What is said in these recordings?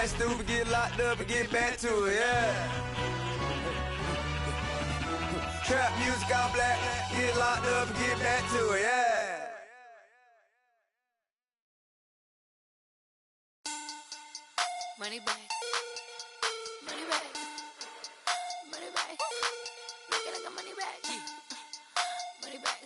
act stupid, get locked up and get back to it, yeah. Trap music all black, get locked up and get back to it, yeah. Money back, money back, money back. Look at I got money back, money back.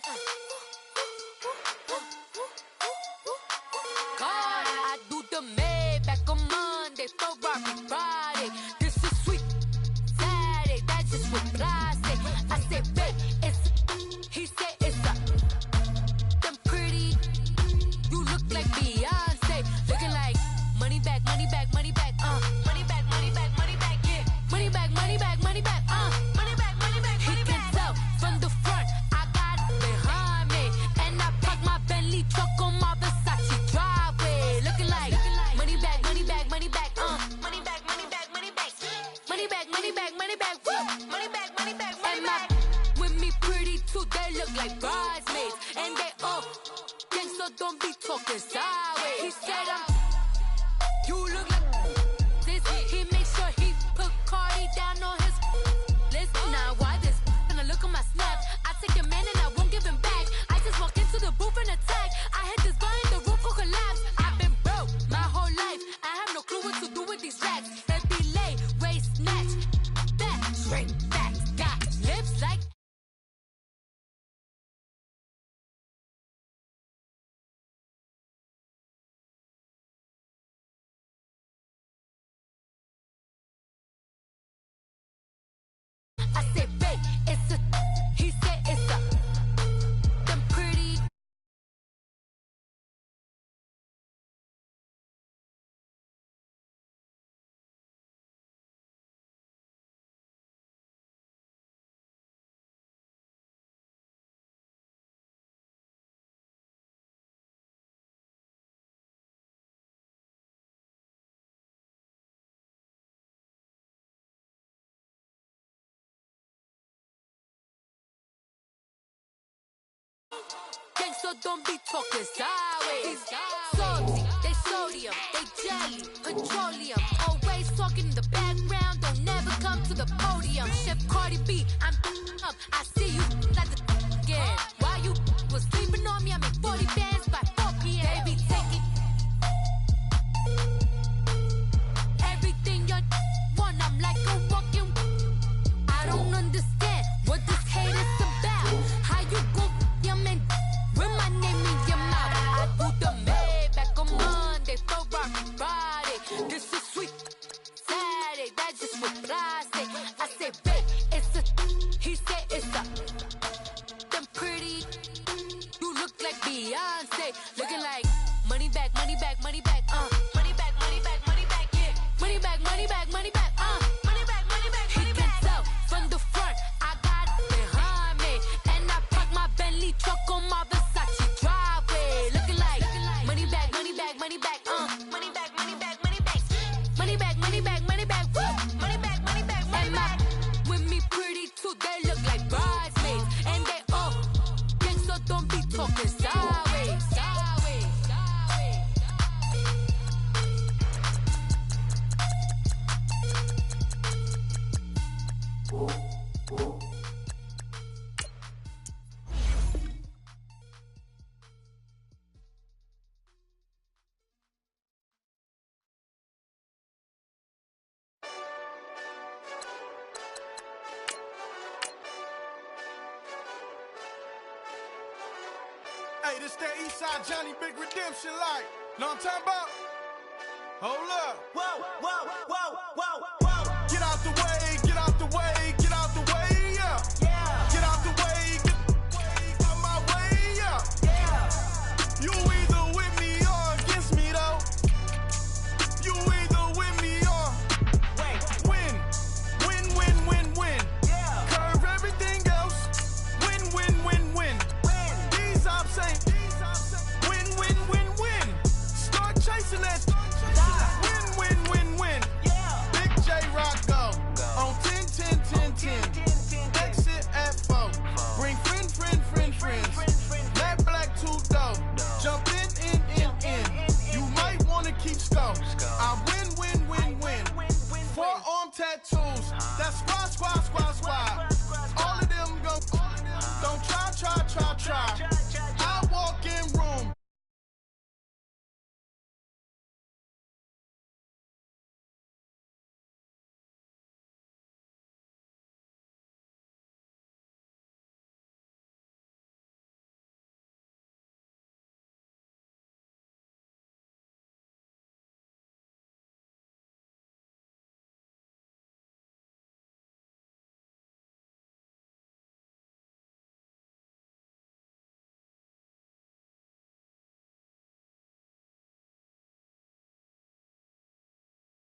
God, I do the Maybach on Monday, Ferrari Friday. This is sweet Saturday, that's just what I say. I say, babe, it's. He said it's a. Them pretty. You look like Beyonce, looking like money back, money back, money back. Money back, money back, money back, yeah. Money back, money back, money back, money back, money back, money back. He can tell from the front, I got it behind me. And I park my Bentley truck on my Versace driveway. Looking like money back, money back, money back, money back, money back, money back. Money back, money back, money back, money back, money back, money back. With me pretty too, they look like bridesmaids. And they all gang, so don't be talking sideways. He said you look like this. He make sure he put Cardi down on his list. Now why this? Gonna look at my snap. I take your man and I won't give him back. I just walk into the booth and attack. I hit this guy in the roof will collapse. I've been broke my whole life. I have no clue what to do with these racks. They be lay, waist snatch, back, straight back. Got lips like. I said, babe, it's a. He said it's a. Them pretty. Gang, so don't be talking sideways. Salty, they sodium, they jelly, petroleum. Always talking in the background, don't never come to the podium. Chef Cardi B, I'm up. I see you like the again. While you was sleeping on me, I make 40 bands by 4 p.m. They be taking everything you want. I'm like a walking. I don't understand what this hate is about. How you go, your man? With my name in your mouth, I do the Maybach on Monday, Ferrari Friday. This is sweet Saturday, that's just what I say. I say, babe, it's a. He said it's a. Them pretty. You look like Beyonce, looking like money back, money back, money back, money back, money back, money back, yeah. Money back, money back, money back, money back, money back. He can tell from the front, I got it behind me, and I park my Bentley truck on my Versace driveway. Looking like money back, money back, money back, money back, money back, money back, money back, money back, money back, money back, money back, money back. With me pretty too, they look like bridesmaids, and they all gang, so don't be talking sideways. Hey, this that Eastside Johnny Big Redemption like. Know what I'm talking about? Hold up. Whoa, whoa, whoa, whoa, whoa. Get out the way, get out the way, get out the way, yeah. Yeah. Get out the way, get out my way, yeah. Yeah. You either with me or against me though. You either with me or win. Win, win, win, win. Yeah. Curve everything else. Win, win, win, win. These I'm saying. Win, win, win, win. Start chasing that. Win, win, win, win. Yeah. Big J Rock go. On 10, 10, 10. tattoos. That's squad. All of them don't try. I walk in room.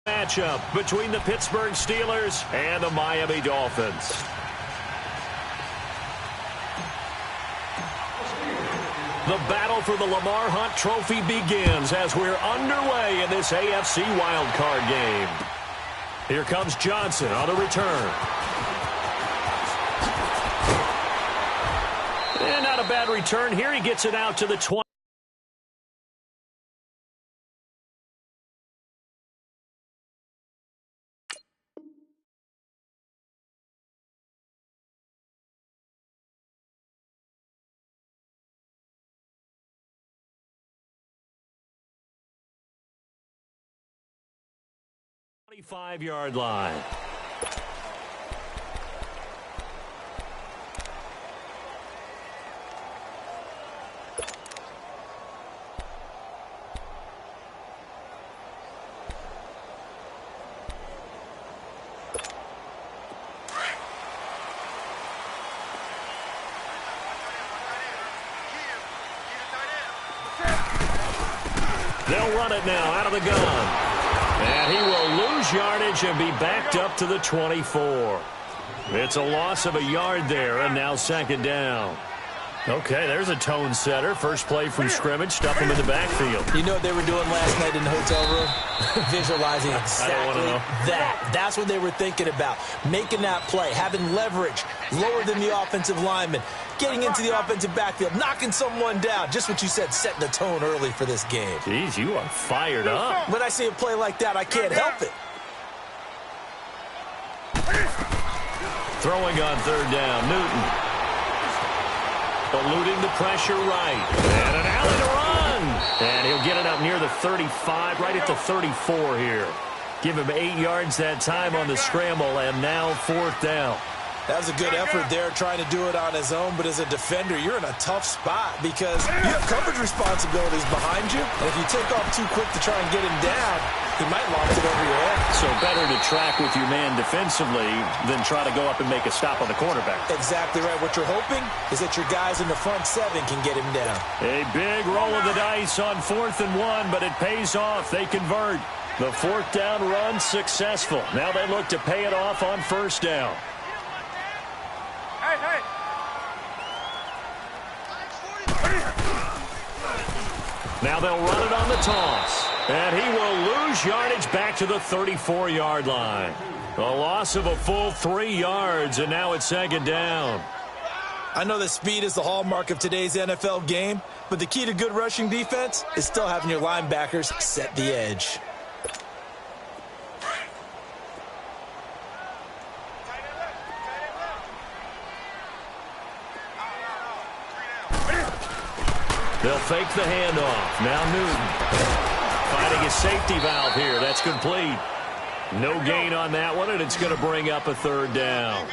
Matchup between the Pittsburgh Steelers and the Miami Dolphins. The battle for the Lamar Hunt Trophy begins as we're underway in this AFC wildcard game. Here comes Johnson on the return. And not a bad return here. He gets it out to the 20. 25-yard line. They'll run it now out of the gun. And he will lose yardage and be backed up to the 24. It's a loss of a yard there, and now second down. Okay, there's a tone setter. First play from scrimmage, stuff him in the backfield. You know what they were doing last night in the hotel room? Visualizing exactly that. That's what they were thinking about. Making that play, having leverage, lower than the offensive lineman, getting into the offensive backfield, knocking someone down. Just what you said, setting the tone early for this game. Jeez, you are fired up. When I see a play like that, I can't help it. Throwing on third down, Newton. Eluding the pressure right. And an alley to run. And he'll get it up near the 35, right at the 34 here. Give him 8 yards that time on the scramble, and now fourth down. That was a good effort there, trying to do it on his own. But as a defender, you're in a tough spot because you have coverage responsibilities behind you. And if you take off too quick to try and get him down, he might loft it over your head. So better to track with your man defensively than try to go up and make a stop on the quarterback. Exactly right. What you're hoping is that your guys in the front seven can get him down. A big roll of the dice on 4th and 1, but it pays off. They convert. The fourth down run successful. Now they look to pay it off on first down. Now they'll run it on the toss. And he will lose yardage back to the 34-yard line. A loss of a full 3 yards, and now it's second down. I know that speed is the hallmark of today's NFL game, but the key to good rushing defense is still having your linebackers set the edge. They'll fake the handoff. Now Newton finding a safety valve here. That's complete. No gain on that one, and it's going to bring up a third down.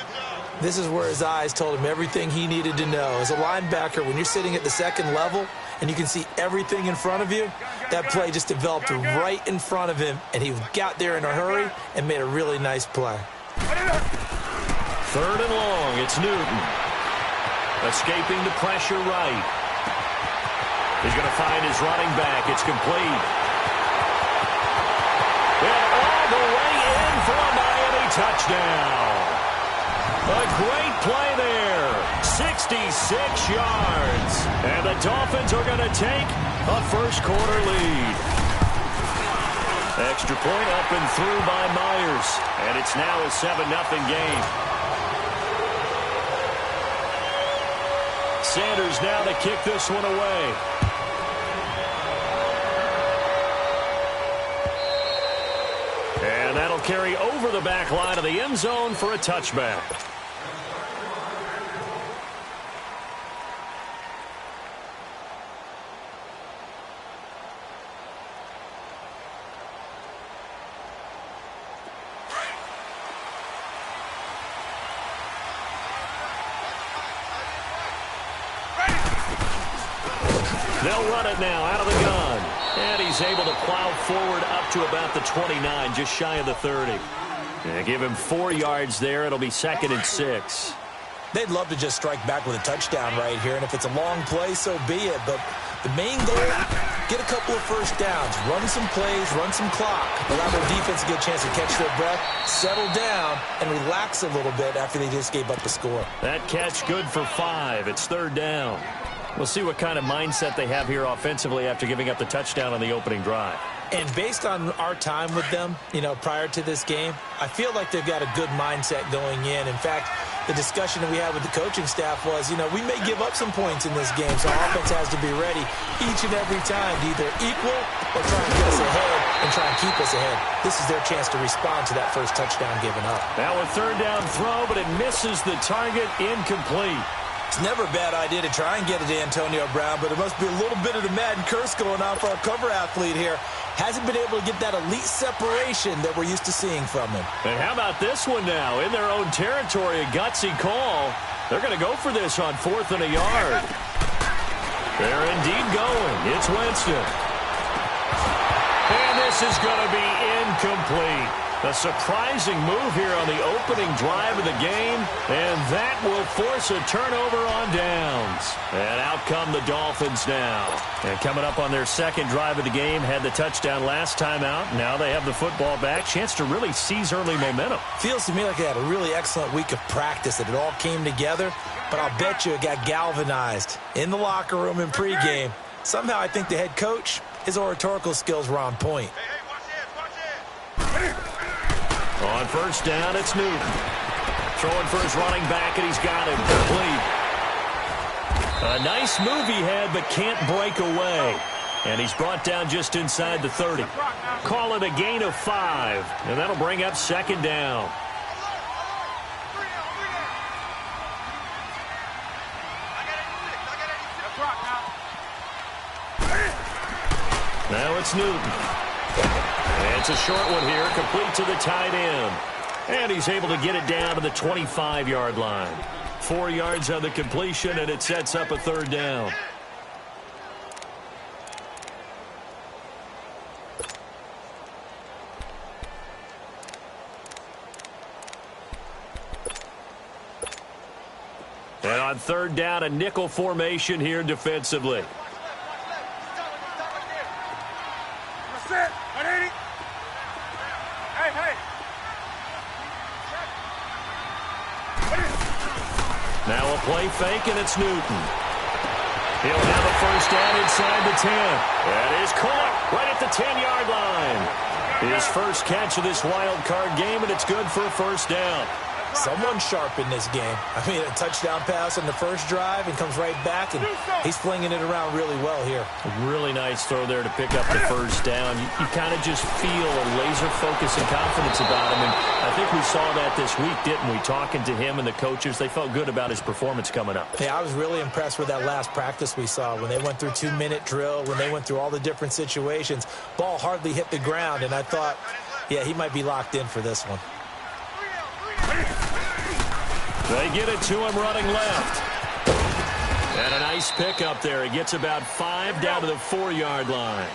This is where his eyes told him everything he needed to know. As a linebacker, when you're sitting at the second level and you can see everything in front of you, that play just developed right in front of him, and he got there in a hurry and made a really nice play. Third and long. It's Newton. Escaping the pressure right. He's going to find his running back. It's complete. And all the way in for a Miami touchdown. A great play there. 66 yards. And the Dolphins are going to take a first-quarter lead. Extra point up and through by Myers. And it's now a 7-0 game. Sanders now to kick this one away. And that'll That'll carry over the back line of the end zone for a touchback. They'll run it now out of the gun. And he's able to plow forward up to about the 29, just shy of the 30. And give him 4 yards there. It'll be 2nd and 6. They'd love to just strike back with a touchdown right here. And if it's a long play, so be it. But the main goal, get a couple of first downs. Run some plays, run some clock. Allow their defense to get a chance to catch their breath, settle down, and relax a little bit after they just gave up the score. That catch good for 5. It's 3rd down. We'll see what kind of mindset they have here offensively after giving up the touchdown on the opening drive. And based on our time with them, prior to this game, I feel like they've got a good mindset going in. In fact, the discussion that we had with the coaching staff was, we may give up some points in this game, so our offense has to be ready each and every time to either equal or try and get us ahead and try and keep us ahead. This is their chance to respond to that first touchdown given up. Now a 3rd down throw, but it misses the target, incomplete. It's never a bad idea to try and get it to Antonio Brown, but it must be a little bit of the Madden curse going on for our cover athlete here. Hasn't been able to get that elite separation that we're used to seeing from him. And how about this one now? In their own territory, a gutsy call. They're going to go for this on 4th and a yard. They're indeed going. It's Winston. And this is going to be incomplete. A surprising move here on the opening drive of the game, and that will force a turnover on downs. And out come the Dolphins now. And coming up on their 2nd drive of the game, had the touchdown last time out. Now they have the football back. Chance to really seize early momentum. Feels to me like they had a really excellent week of practice, that it all came together, but I'll bet you it got galvanized in the locker room in pregame. Somehow I think the head coach, his oratorical skills were on point. On 1st down, it's Newton. Throwing for his running back, and he's got him complete. A nice move he had, but can't break away. And he's brought down just inside the 30. Call it a gain of 5, and that'll bring up 2nd down. Now it's Newton. It's a short one here, complete to the tight end. And he's able to get it down to the 25-yard line. 4 yards on the completion, and it sets up a 3rd down. And on 3rd down, a nickel formation here defensively. Now a play fake, and it's Newton. He'll have a 1st down inside the 10. That is caught right at the 10-yard line. His first catch of this wild card game, and it's good for a 1st down. Someone sharp in this game. I mean, a touchdown pass on the first drive and comes right back, and he's flinging it around really well here. A really nice throw there to pick up the 1st down. You kind of just feel a laser focus and confidence about him, and I think we saw that this week, didn't we? Talking to him and the coaches, they felt good about his performance coming up. Hey, I was really impressed with that last practice we saw when they went through 2-minute drill, when they went through all the different situations. Ball hardly hit the ground, and I thought, yeah, he might be locked in for this one. They get it to him running left. And a nice pickup there. He gets about 5 down to the 4-yard line.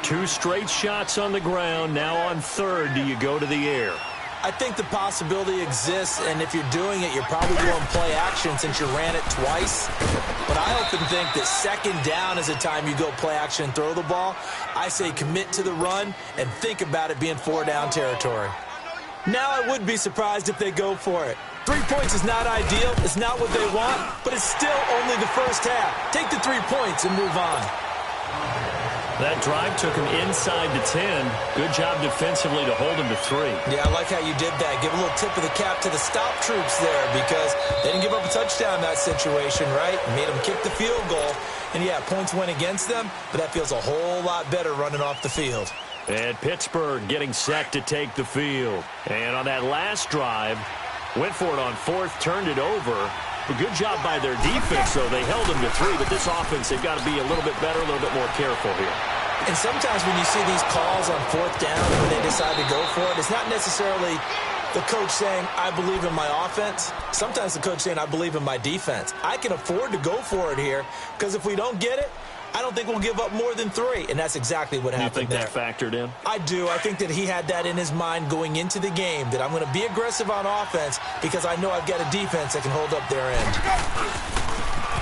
2 straight shots on the ground. Now on 3rd, do you go to the air? I think the possibility exists, and if you're doing it, you're probably going play action since you ran it twice. But I often think that 2nd down is the time you go play action and throw the ball. I say commit to the run and think about it being 4-down territory. Now I would be surprised if they go for it. 3 points is not ideal. It's not what they want, but it's still only the first half. Take the 3 points and move on. That drive took him inside the 10. Good job defensively to hold him to 3. Yeah, I like how you did that. Give a little tip of the cap to the stop troops there because they didn't give up a touchdown in that situation, right? Made them kick the field goal. And, yeah, points went against them, but that feels a whole lot better running off the field. And Pittsburgh getting set to take the field. And on that last drive, went for it on fourth, turned it over. A good job by their defense, though. They held them to 3, but this offense, they've got to be a little bit better, a little bit more careful here. And sometimes when you see these calls on fourth down when they decide to go for it, it's not necessarily the coach saying, I believe in my offense. Sometimes the coach saying, I believe in my defense. I can afford to go for it here because if we don't get it, I don't think we'll give up more than 3, and that's exactly what happened there. You think that factored in? I do. I think that he had that in his mind going into the game, that I'm going to be aggressive on offense because I know I've got a defense that can hold up their end.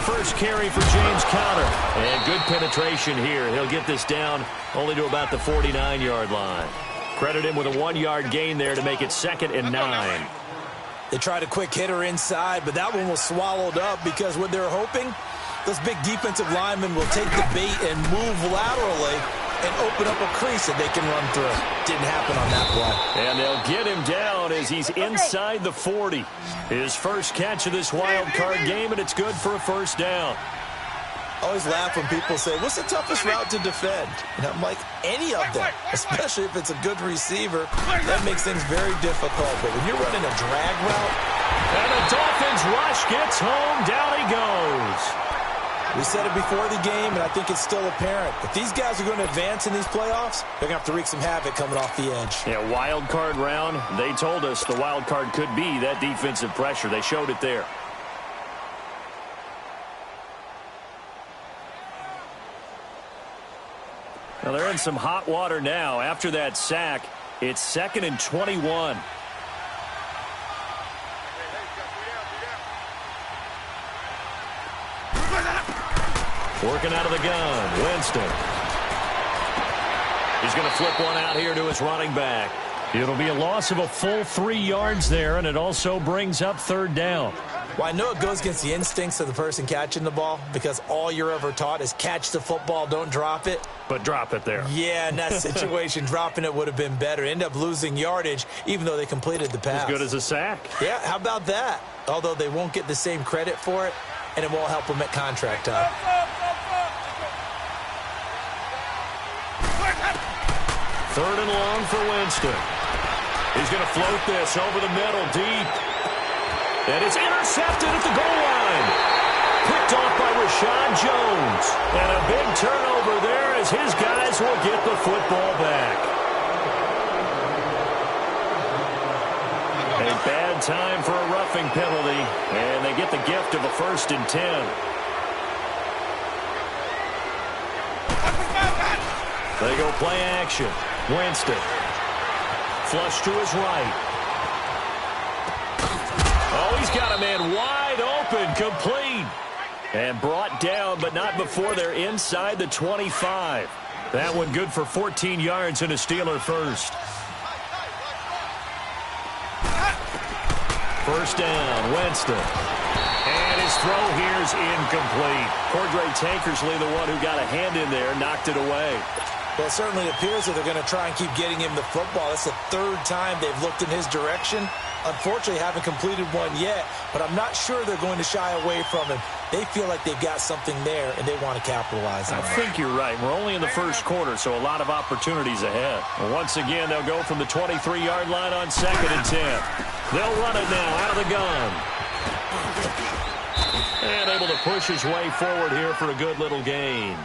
First carry for James Conner, and good penetration here. He'll get this down only to about the 49-yard line. Credit him with a 1-yard gain there to make it 2nd and 9. They tried a quick hitter inside, but that one was swallowed up because what they're hoping, those big defensive linemen will take the bait and move laterally and open up a crease that they can run through. Didn't happen on that play. And they'll get him down as he's inside the 40. His first catch of this wild card game, and it's good for a first down. I always laugh when people say, what's the toughest route to defend? And I'm like, any of them, especially if it's a good receiver. That makes things very difficult. But when you're running a drag route. And the Dolphins rush gets home. Down he goes. We said it before the game, and I think it's still apparent. If these guys are going to advance in these playoffs, they're going to have to wreak some havoc coming off the edge. Yeah, wild card round. They told us the wild card could be that defensive pressure. They showed it there. Now they're in some hot water now. After that sack, it's 2nd and 21. Working out of the gun, Winston. He's going to flip one out here to his running back. It'll be a loss of a full 3 yards there, and it also brings up 3rd down. Well, I know it goes against the instincts of the person catching the ball because all you're ever taught is catch the football, don't drop it. But drop it there. Yeah, in that situation, dropping it would have been better. End up losing yardage, even though they completed the pass. As good as a sack. Yeah, how about that? Although they won't get the same credit for it, and it won't help them at contract time. Third and long for Winston. He's going to float this over the middle, deep. And it's intercepted at the goal line. Picked off by Rashad Jones. And a big turnover there as his guys will get the football back. A bad time for a roughing penalty. And they get the gift of a 1st and 10. They go play action. Winston. Flush to his right. Oh, he's got a man wide open, complete. And brought down, but not before they're inside the 25. That one good for 14 yards and a Steeler first. First down, Winston. And his throw here is incomplete. Cordray Tankersley, the one who got a hand in there, knocked it away. Well, it certainly appears that they're going to try and keep getting him the football. That's the 3rd time they've looked in his direction. Unfortunately, haven't completed one yet, but I'm not sure they're going to shy away from him. They feel like they've got something there, and they want to capitalize on it. I think you're right. We're only in the first quarter, so a lot of opportunities ahead. Well, once again, they'll go from the 23-yard line on 2nd and 10. They'll run it now out of the gun. And able to push his way forward here for a good little gain.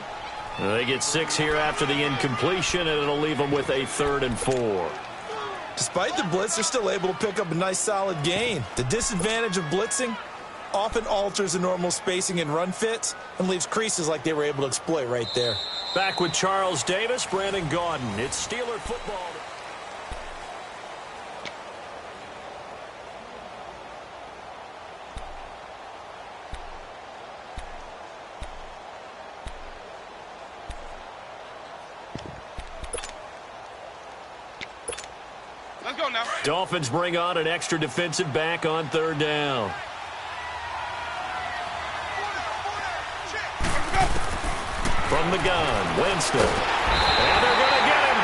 They get 6 here after the incompletion, and it'll leave them with a 3rd and 4. Despite the blitz, they're still able to pick up a nice, solid gain. The disadvantage of blitzing often alters the normal spacing and run fits and leaves creases like they were able to exploit right there. Back with Charles Davis, Brandon Gaudin. It's Steeler football. Let's go now. Dolphins bring on an extra defensive back on 3rd down. From the gun, Winston. And they're going to get him.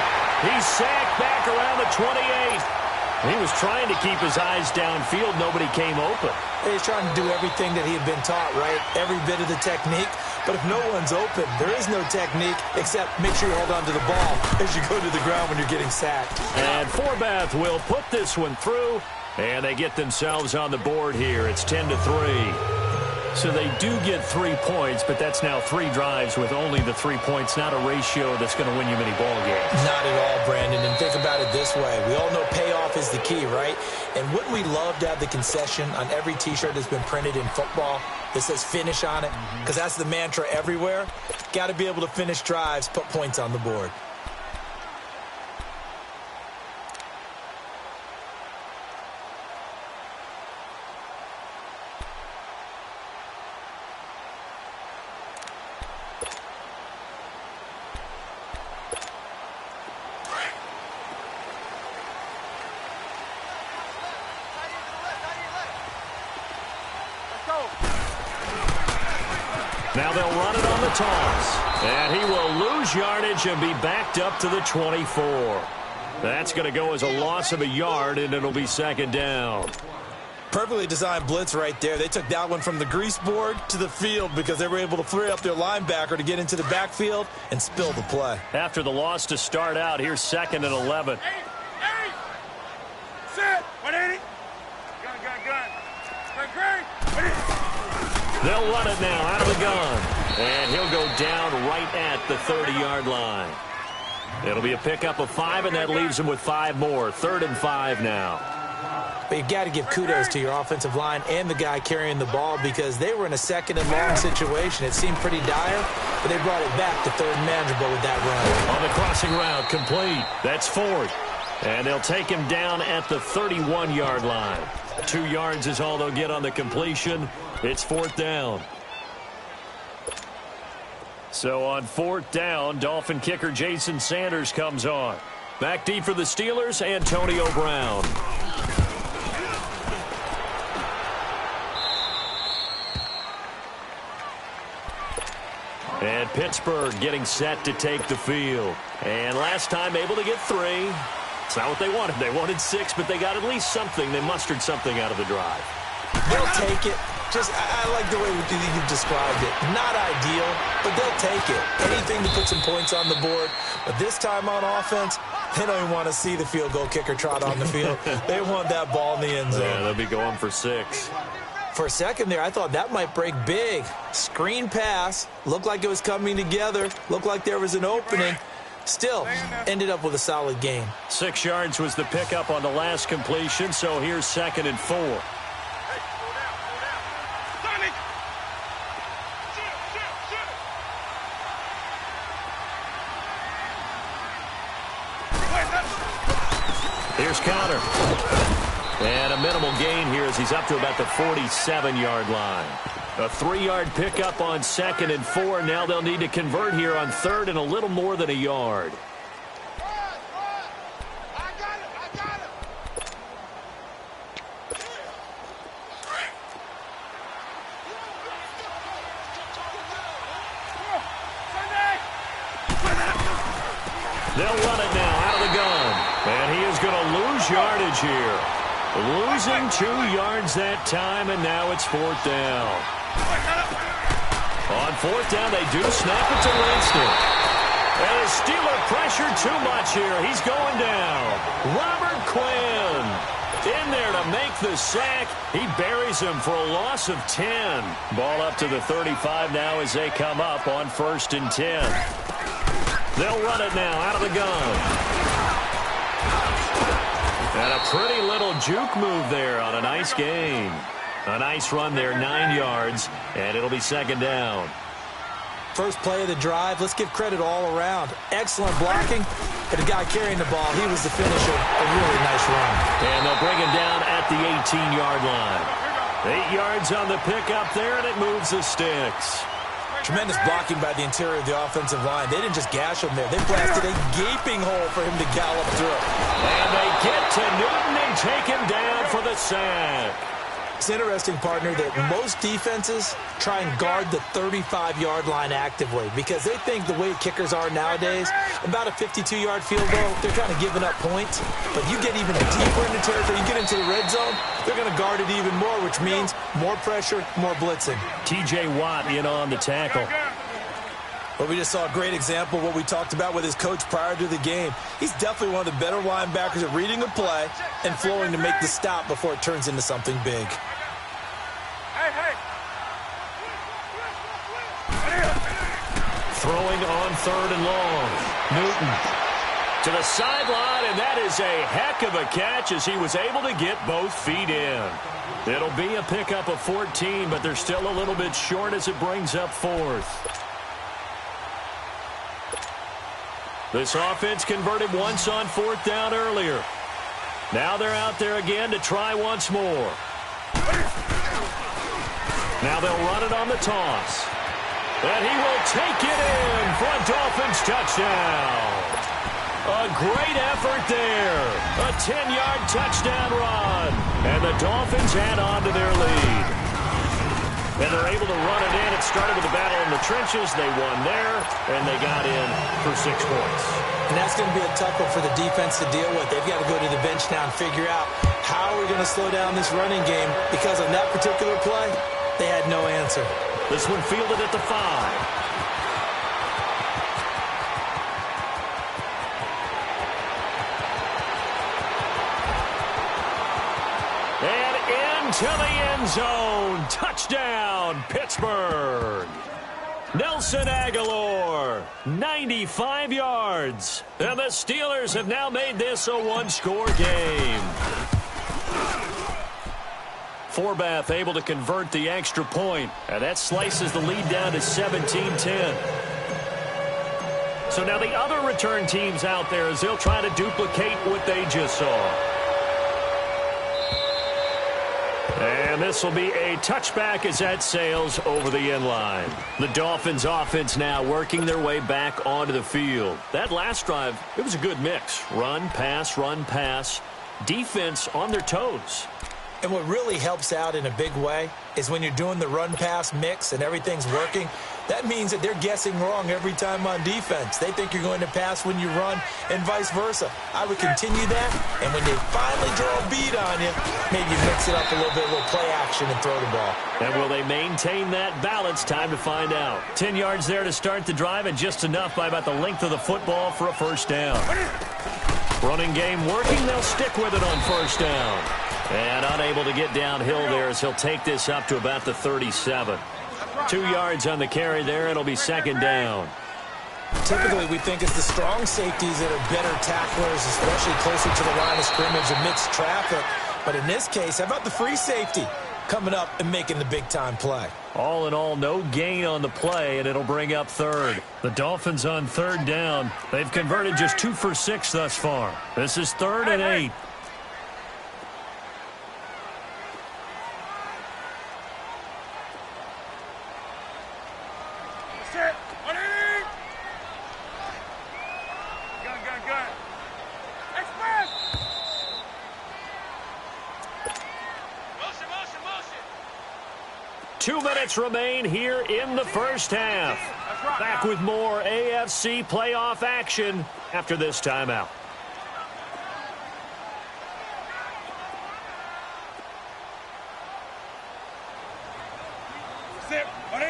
He's sacked back around the 28. He was trying to keep his eyes downfield. Nobody came open. He's trying to do everything that he had been taught, right? Every bit of the technique. But if no one's open, there is no technique except make sure you hold on to the ball as you go to the ground when you're getting sacked. And Forbath will put this one through, and they get themselves on the board here. It's 10-3. So they do get 3 points, but that's now 3 drives with only the 3 points, not a ratio that's going to win you many ball games. Not at all, Brandon. And think about it this way. We all know payoff is the key, right? And wouldn't we love to have the concession on every T-shirt that's been printed in football that says finish on it? Because that's the mantra everywhere. Got to be able to finish drives, put points on the board. Now they'll run it on the toss. And he will lose yardage and be backed up to the 24. That's going to go as a loss of a yard, and it'll be second down. Perfectly designed blitz right there. They took that one from the grease board to the field because they were able to free up their linebacker to get into the backfield and spill the play. After the loss to start out, here's 2nd and 11. Set. 180. Gun. They'll run it now out of the gun. And he'll go down right at the 30-yard line. It'll be a pickup of 5, and that leaves him with 5 more. 3rd and 5 now. But you've got to give kudos to your offensive line and the guy carrying the ball because they were in a 2nd and long situation. It seemed pretty dire, but they brought it back to 3rd and manageable with that run. On the crossing route, complete. That's 4th. And they'll take him down at the 31-yard line. 2 yards is all they'll get on the completion. It's 4th down. So on 4th down, Dolphin kicker Jason Sanders comes on. Back deep for the Steelers, Antonio Brown. And Pittsburgh getting set to take the field. And last time able to get 3. It's not what they wanted. They wanted 6, but they got at least something. They mustered something out of the drive. They'll take it. I like the way you've described it. Not ideal, but they'll take it. Anything to put some points on the board. But this time on offense, they don't even want to see the field goal kicker trot on the field. They want that ball in the end zone. Yeah, they'll be going for 6. For a second there, I thought that might break big. Screen pass. Looked like it was coming together. Looked like there was an opening. Still, ended up with a solid gain. 6 yards was the pickup on the last completion, so here's 2nd and 4. Here's Connor. And a minimal gain here as he's up to about the 47-yard line. A 3-yard pickup on 2nd and 4. Now they'll need to convert here on 3rd and a little more than a yard. They'll run it now out of the gun. And he is going to lose yardage here. Losing 2 yards that time, and now it's 4th down. On 4th down, they do snap it to Winston. And the Steeler pressure too much here. He's going down. Robert Quinn in there to make the sack. He buries him for a loss of 10. Ball up to the 35 now as they come up on 1st and 10. They'll run it now out of the gun. And a pretty little juke move there on a nice gain. A nice run there, 9 yards, and it'll be 2nd down. First play of the drive, let's give credit all around. Excellent blocking, but the guy carrying the ball, he was the finisher. A really nice run. And they'll bring him down at the 18-yard line. 8 yards on the pickup there, and it moves the sticks. Tremendous blocking by the interior of the offensive line. They didn't just gash him there. They blasted a gaping hole for him to gallop through. And they get to Newton and take him down for the sack. It's interesting, partner, that most defenses try and guard the 35-yard line actively because they think the way kickers are nowadays, about a 52-yard field goal, they're kind of giving up points. But you get even deeper into territory, you get into the red zone, they're going to guard it even more, which means more pressure, more blitzing. T.J. Watt in on the tackle. Well, we just saw a great example of what we talked about with his coach prior to the game. He's definitely one of the better linebackers at reading a play and flowing to make the stop before it turns into something big. Throwing on 3rd and long. Newton to the sideline, and that is a heck of a catch as he was able to get both feet in. It'll be a pickup of 14, but they're still a little bit short as it brings up 4th. This offense converted once on 4th down earlier. Now they're out there again to try once more. Now they'll run it on the toss. And he will take it in for a Dolphins touchdown. A great effort there. A 10-yard touchdown run. And the Dolphins add on to their lead. And they're able to run it in. It started with a battle in the trenches. They won there, and they got in for 6 points. And that's going to be a tough one for the defense to deal with. They've got to go to the bench now and figure out how we're going to slow down this running game because on that particular play, they had no answer. This one fielded at the 5. To the end zone. Touchdown, Pittsburgh. Nelson Aguilar, 95 yards. And the Steelers have now made this a one-score game. Forbath able to convert the extra point. And that slices the lead down to 17-10. So now the other return teams out there as they'll try to duplicate what they just saw. And this will be a touchback as that sails over the end line. The Dolphins offense now working their way back onto the field. That last drive, it was a good mix. Run, pass, defense on their toes. And what really helps out in a big way is when you're doing the run-pass mix and everything's working, that means that they're guessing wrong every time on defense. They think you're going to pass when you run and vice versa. I would continue that, and when they finally draw a beat on you, maybe mix it up a little bit, a little play action and throw the ball. And will they maintain that balance? Time to find out. 10 yards there to start the drive, and just enough by about the length of the football for a first down. Running game working, they'll stick with it on first down. And unable to get downhill there as he'll take this up to about the 37. 2 yards on the carry there. It'll be second down. Typically, we think it's the strong safeties that are better tacklers, especially closer to the line of scrimmage amidst traffic. But in this case, how about the free safety coming up and making the big-time play? All in all, no gain on the play, and it'll bring up 3rd. The Dolphins on 3rd down. They've converted just 2 for 6 thus far. This is 3rd and 8. Remain here in the first half. Back with more AFC playoff action after this timeout. Zip. 20.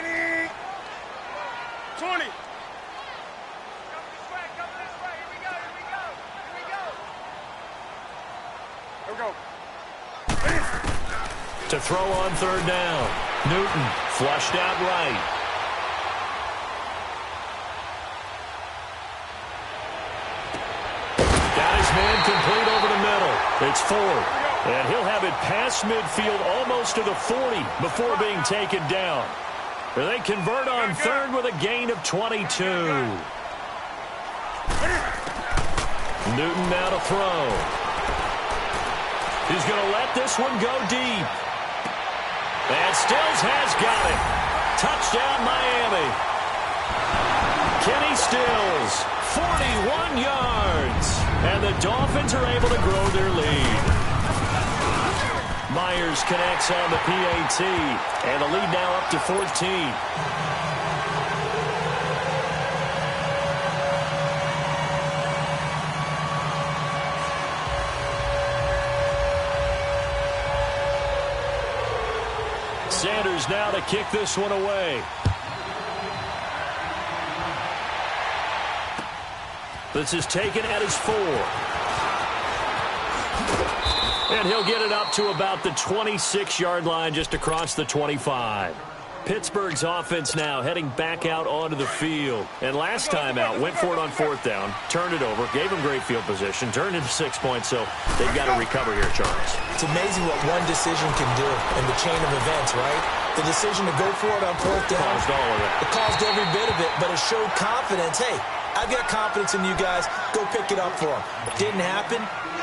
Here we go. To throw on 3rd down. Newton flushed out right. Got his man complete over the middle. It's 4th. And he'll have it past midfield almost to the 40 before being taken down. They convert on 3rd with a gain of 22. Newton now to throw. He's going to let this one go deep. And Stills has got it. Touchdown, Miami. Kenny Stills, 41 yards. And the Dolphins are able to grow their lead. Myers connects on the PAT, and the lead now up to 14. Sanders now to kick this one away. This is taken at his 4. And he'll get it up to about the 26-yard line, just across the 25. Pittsburgh's offense now heading back out onto the field. And last time out, went for it on 4th down, turned it over, gave him great field position, turned into 6 points, so they've got to recover here, Charles. It's amazing what one decision can do in the chain of events, right? The decision to go for it on 4th down. Caused all of it. It caused every bit of it, but it showed confidence. Hey, I've got confidence in you guys. Go pick it up for them. Didn't happen.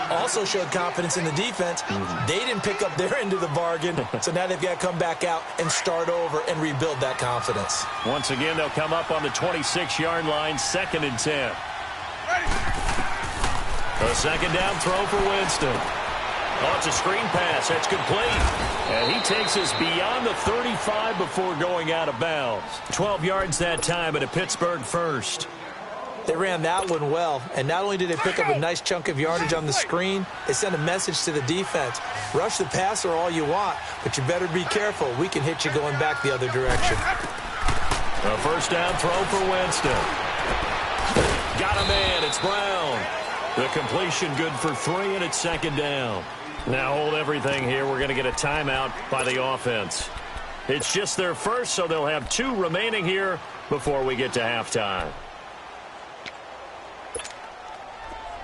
Also showed confidence in the defense. They didn't pick up their end of the bargain, so now they've got to come back out and start over and rebuild that confidence. Once again, they'll come up on the 26-yard line, 2nd and 10. A second down throw for Winston. Oh, it's a screen pass. That's complete. And he takes us beyond the 35 before going out of bounds. 12 yards that time and a Pittsburgh first. They ran that one well, and not only did they pick up a nice chunk of yardage on the screen, they sent a message to the defense. Rush the passer all you want, but you better be careful. We can hit you going back the other direction. A first down throw for Winston. Got a man. It's Brown. The completion good for 3, and it's 2nd down. Now hold everything here. We're going to get a timeout by the offense. It's just their first, so they'll have 2 remaining here before we get to halftime.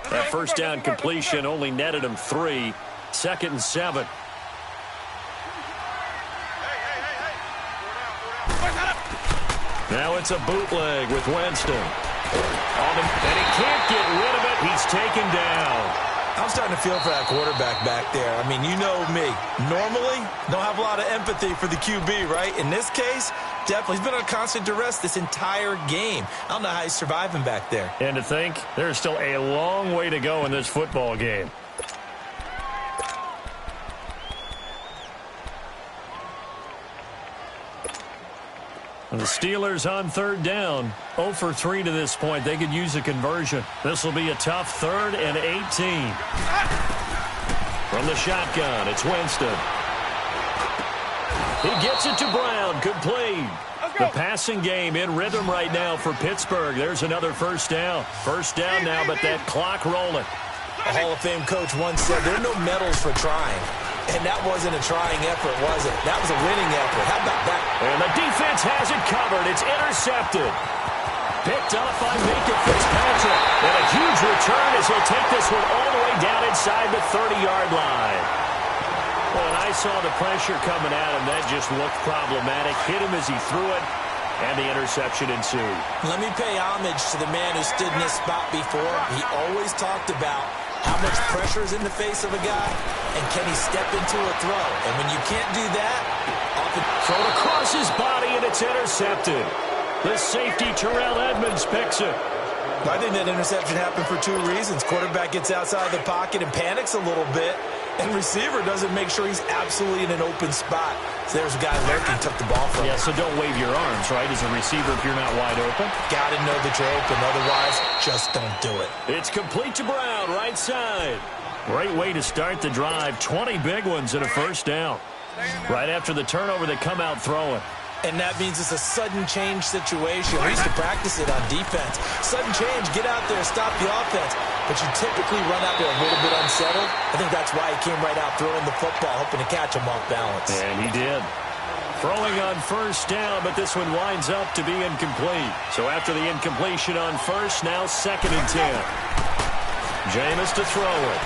That first down completion only netted him 3. 2nd and 7. Now it's a bootleg with Winston. And he can't get rid of it. He's taken down. I'm starting to feel for that quarterback back there. I mean, you know me. Normally, don't have a lot of empathy for the QB, right? In this case, definitely. He's been on constant duress this entire game. I don't know how he's surviving back there. And to think, there's still a long way to go in this football game. And the Steelers on 3rd down. 0 for 3 to this point. They could use a conversion. This will be a tough 3rd and 18. From the shotgun, it's Winston. He gets it to Brown. Good play. The passing game in rhythm right now for Pittsburgh. There's another first down. First down now, but that clock rolling. A Hall of Fame coach once said there are no medals for trying. And that wasn't a trying effort, was it? That was a winning effort. How about that? And the defense has it covered. It's intercepted. Picked up by Minka Fitzpatrick. And a huge return as he'll take this one all the way down inside the 30-yard line. Well, and I saw the pressure coming at him. That just looked problematic. Hit him as he threw it, and the interception ensued. Let me pay homage to the man who stood in this spot before. He always talked about how much pressure is in the face of a guy, and can he step into a throw? And when you can't do that, often thrown across his body, and it's intercepted. The safety, Terrell Edmonds, picks it. I think that interception happened for 2 reasons. Quarterback gets outside the pocket and panics a little bit, and receiver doesn't make sure he's absolutely in an open spot. So there's a guy lurking, took the ball from him. Yeah, so don't wave your arms, right, as a receiver if you're not wide open. Got to know that you're open. Otherwise, just don't do it. It's complete to Brown, right side. Great way to start the drive. 20 big ones and a first down. Right after the turnover, they come out throwing. And that means it's a sudden change situation. We used to practice it on defense. Sudden change, get out there, stop the offense. But you typically run out there a little bit unsettled. I think that's why he came right out throwing the football, hoping to catch him off balance. And he did. Throwing on first down, but this one winds up to be incomplete. So after the incompletion on first, now 2nd and 10. Jameis to throw it.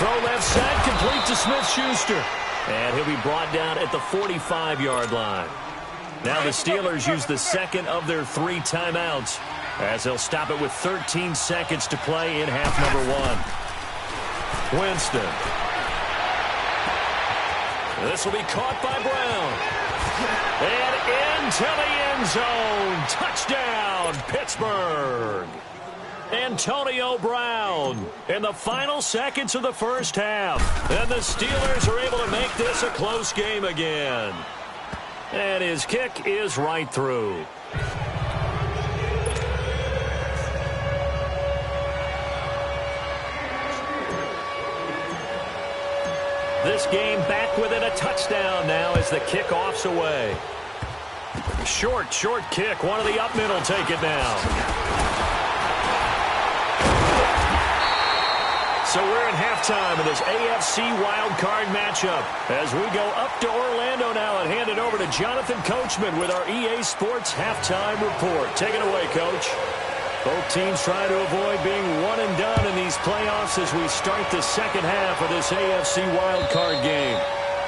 Throw left side, complete to Smith-Schuster. And he'll be brought down at the 45-yard line. Now the Steelers use the second of their 3 timeouts as they'll stop it with 13 seconds to play in half number 1. Winston. This will be caught by Brown. And into the end zone. Touchdown, Pittsburgh. Antonio Brown in the final seconds of the first half. And the Steelers are able to make this a close game again. And his kick is right through. This game back within a touchdown now as the kickoff's away. Short kick. One of the up middle take it now. So we're in halftime of this AFC wildcard matchup as we go up to Orlando now and hand it over to Jonathan Coachman with our EA Sports halftime report. Take it away, Coach. Both teams trying to avoid being one and done in these playoffs as we start the second half of this AFC wildcard game.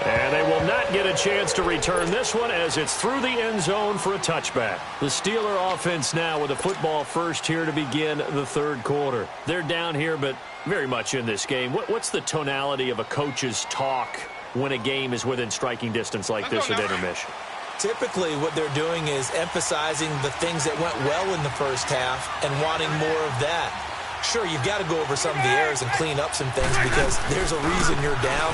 And they will not get a chance to return this one as it's through the end zone for a touchback. The Steeler offense now with a football first here to begin the third quarter. They're down here, but very much in this game. What's the tonality of a coach's talk when a game is within striking distance like this at intermission? Typically, what they're doing is emphasizing the things that went well in the first half and wanting more of that. Sure, you've got to go over some of the errors and clean up some things because there's a reason you're down.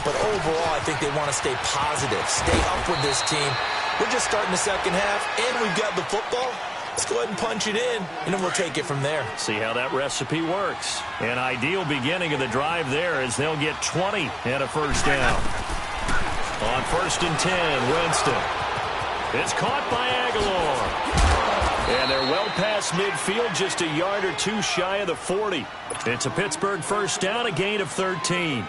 But overall, I think they want to stay positive, stay up with this team. We're just starting the second half, and we've got the football. Let's go ahead and punch it in, and then we'll take it from there. See how that recipe works. An ideal beginning of the drive there as they'll get 20 and a first down. On 1st and 10, Winston. It's caught by Aguilar. And they're well past midfield, just a yard or two shy of the 40. It's a Pittsburgh first down, a gain of 13.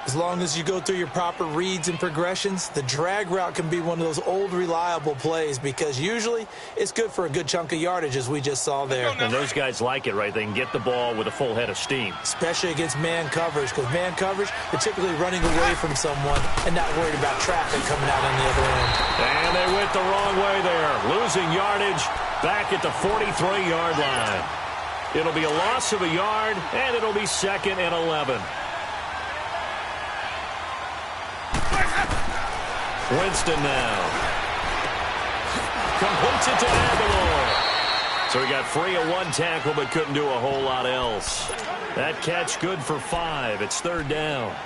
As long as you go through your proper reads and progressions, the drag route can be one of those old reliable plays because usually it's good for a good chunk of yardage as we just saw there. And those guys like it, right? They can get the ball with a full head of steam. Especially against man coverage because man coverage, they're typically running away from someone and not worried about traffic coming out on the other end. And they went the wrong way there, losing yardage back at the 43-yard line. It'll be a loss of a yard, and it'll be 2nd and 11. Winston now. Completes it to Aguilar. So he got free of one tackle but couldn't do a whole lot else. That catch good for 5. It's 3rd down.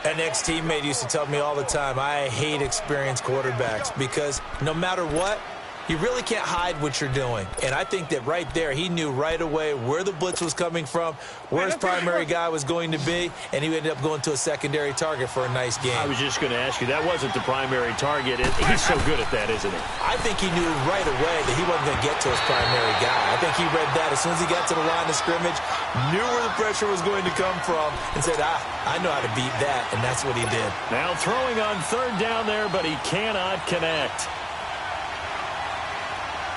An ex-teammate used to tell me all the time, I hate experienced quarterbacks because no matter what, you really can't hide what you're doing. And I think that right there, he knew right away where the blitz was coming from, where his primary guy was going to be, and he ended up going to a secondary target for a nice game. I was just going to ask you, that wasn't the primary target. He's so good at that, isn't he? I think he knew right away that he wasn't going to get to his primary guy. I think he read that as soon as he got to the line of scrimmage, knew where the pressure was going to come from, and said, I know how to beat that, and that's what he did. Now throwing on 3rd down there, but he cannot connect.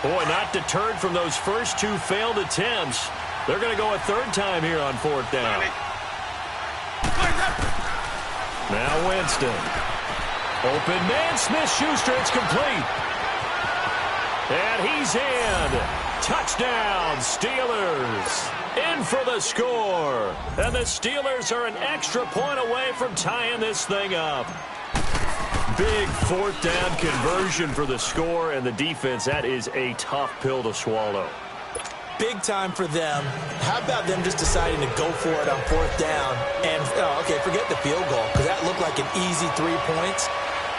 Boy, not deterred from those first 2 failed attempts. They're going to go a 3rd time here on 4th down. Now Winston. Open man, Smith-Schuster, it's complete. And he's in. Touchdown, Steelers. In for the score. And the Steelers are an extra point away from tying this thing up. Big 4th down conversion for the score, and the defense, that is a tough pill to swallow. Big time for them. How about them just deciding to go for it on 4th down? And, forget the field goal, because that looked like an easy 3 points.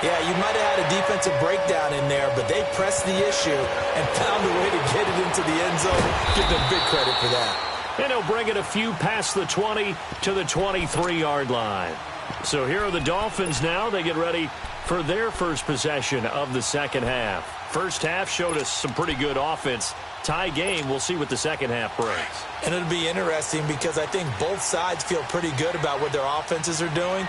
Yeah, you might have had a defensive breakdown in there, but they pressed the issue and found a way to get it into the end zone. Give them big credit for that. And he'll bring it a few past the 20 to the 23-yard line. So here are the Dolphins now. They get ready for their first possession of the second half. First half showed us some pretty good offense. Tie game, we'll see what the second half brings. And it'll be interesting because I think both sides feel pretty good about what their offenses are doing.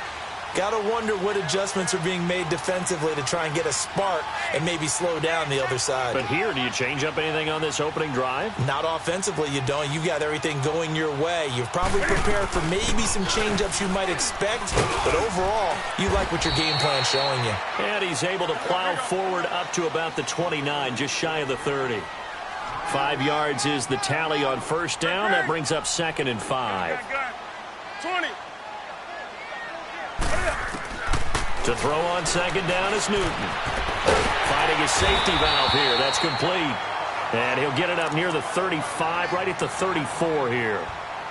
Got to wonder what adjustments are being made defensively to try and get a spark and maybe slow down the other side. But here, do you change up anything on this opening drive? Not offensively, you don't. You've got everything going your way. You've probably prepared for maybe some change-ups you might expect, but overall, you like what your game plan's showing you. And he's able to plow forward up to about the 29, just shy of the 30. 5 yards is the tally on 1st down. That brings up 2nd and 5. 20. To throw on 2nd down is Newton. Finding his safety valve here. That's complete. And he'll get it up near the 35, right at the 34 here.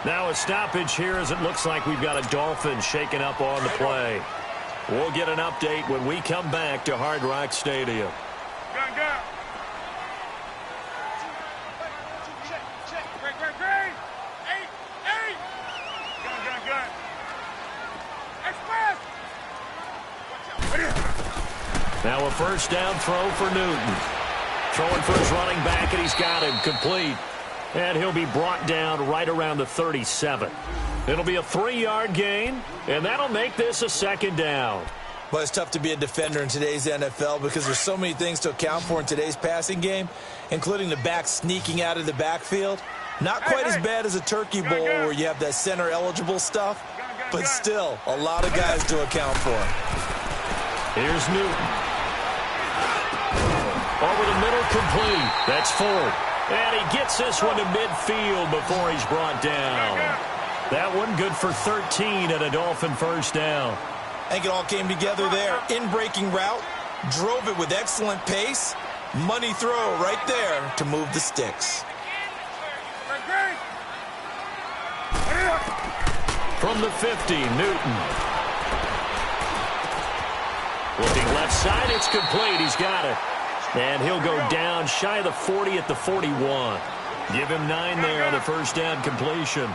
Now a stoppage here as it looks like we've got a Dolphin shaking up on the play. We'll get an update when we come back to Hard Rock Stadium. Gun, gun. Check. Great. 8. Gun, gun. Express. Now a first down throw for Newton. Throwing for his running back, and he's got him complete. And he'll be brought down right around the 37. It'll be a 3-yard gain, and that'll make this a second down. Well, it's tough to be a defender in today's NFL because there's so many things to account for in today's passing game, including the back sneaking out of the backfield. Not quite as bad as a turkey bowl where you have that center-eligible stuff, but still a lot of guys to account for. Here's Newton. Over the middle, complete. That's Ford. And he gets this one to midfield before he's brought down. That one good for 13 and a Dolphin first down. I think it all came together there. In-breaking route, drove it with excellent pace. Money throw right there to move the sticks. From the 50, Newton. Looking left side, it's complete. He's got it. And he'll go down shy of the 40 at the 41. Give him 9 there on the first down completion.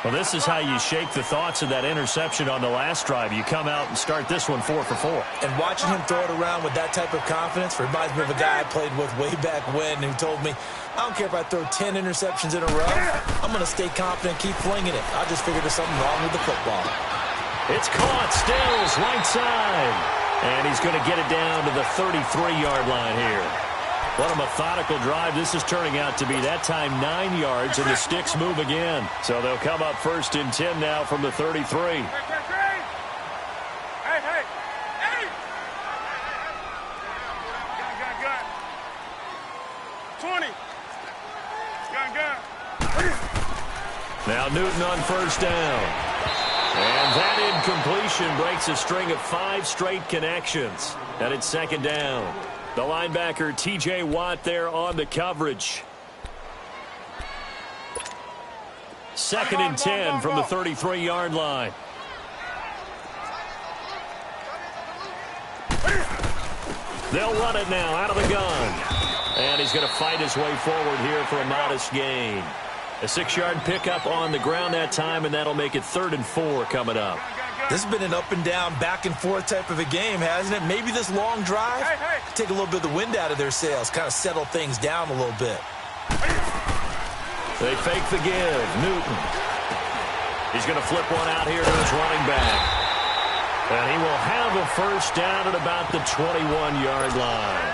Well, this is how you shake the thoughts of that interception on the last drive. You come out and start this one 4 for 4. And watching him throw it around with that type of confidence reminds me of a guy I played with way back when who told me, I don't care if I throw 10 interceptions in a row. I'm going to stay confident, keep flinging it. I just figured there's something wrong with the football. It's caught. Stills right side. And he's going to get it down to the 33-yard line here. What a methodical drive this is turning out to be. That time 9 yards, and the sticks move again. So they'll come up first and 10 now from the 33. Hey. 20. Gun. Now Newton on first down. And that incompletion breaks a string of 5 straight connections. And it's second down. The linebacker, T.J. Watt, there on the coverage. Second and 10 from the 33-yard line. They'll run it now out of the gun. And he's going to fight his way forward here for a modest gain. A 6-yard pickup on the ground that time, and that'll make it 3rd and 4 coming up. This has been an up-and-down, back-and-forth type of a game, hasn't it? Maybe this long drive, take a little bit of the wind out of their sails, kind of settle things down a little bit. They fake the give. Newton. He's going to flip one out here to his running back. And he will have a first down at about the 21-yard line.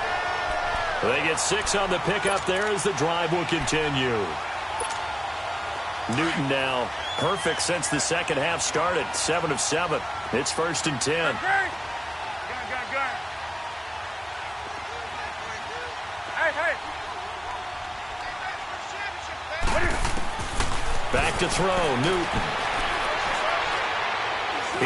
They get 6 on the pickup there as the drive will continue. Newton now perfect since the second half started. 7 of 7. It's 1st and 10. Gun. Hey. Back to throw, Newton.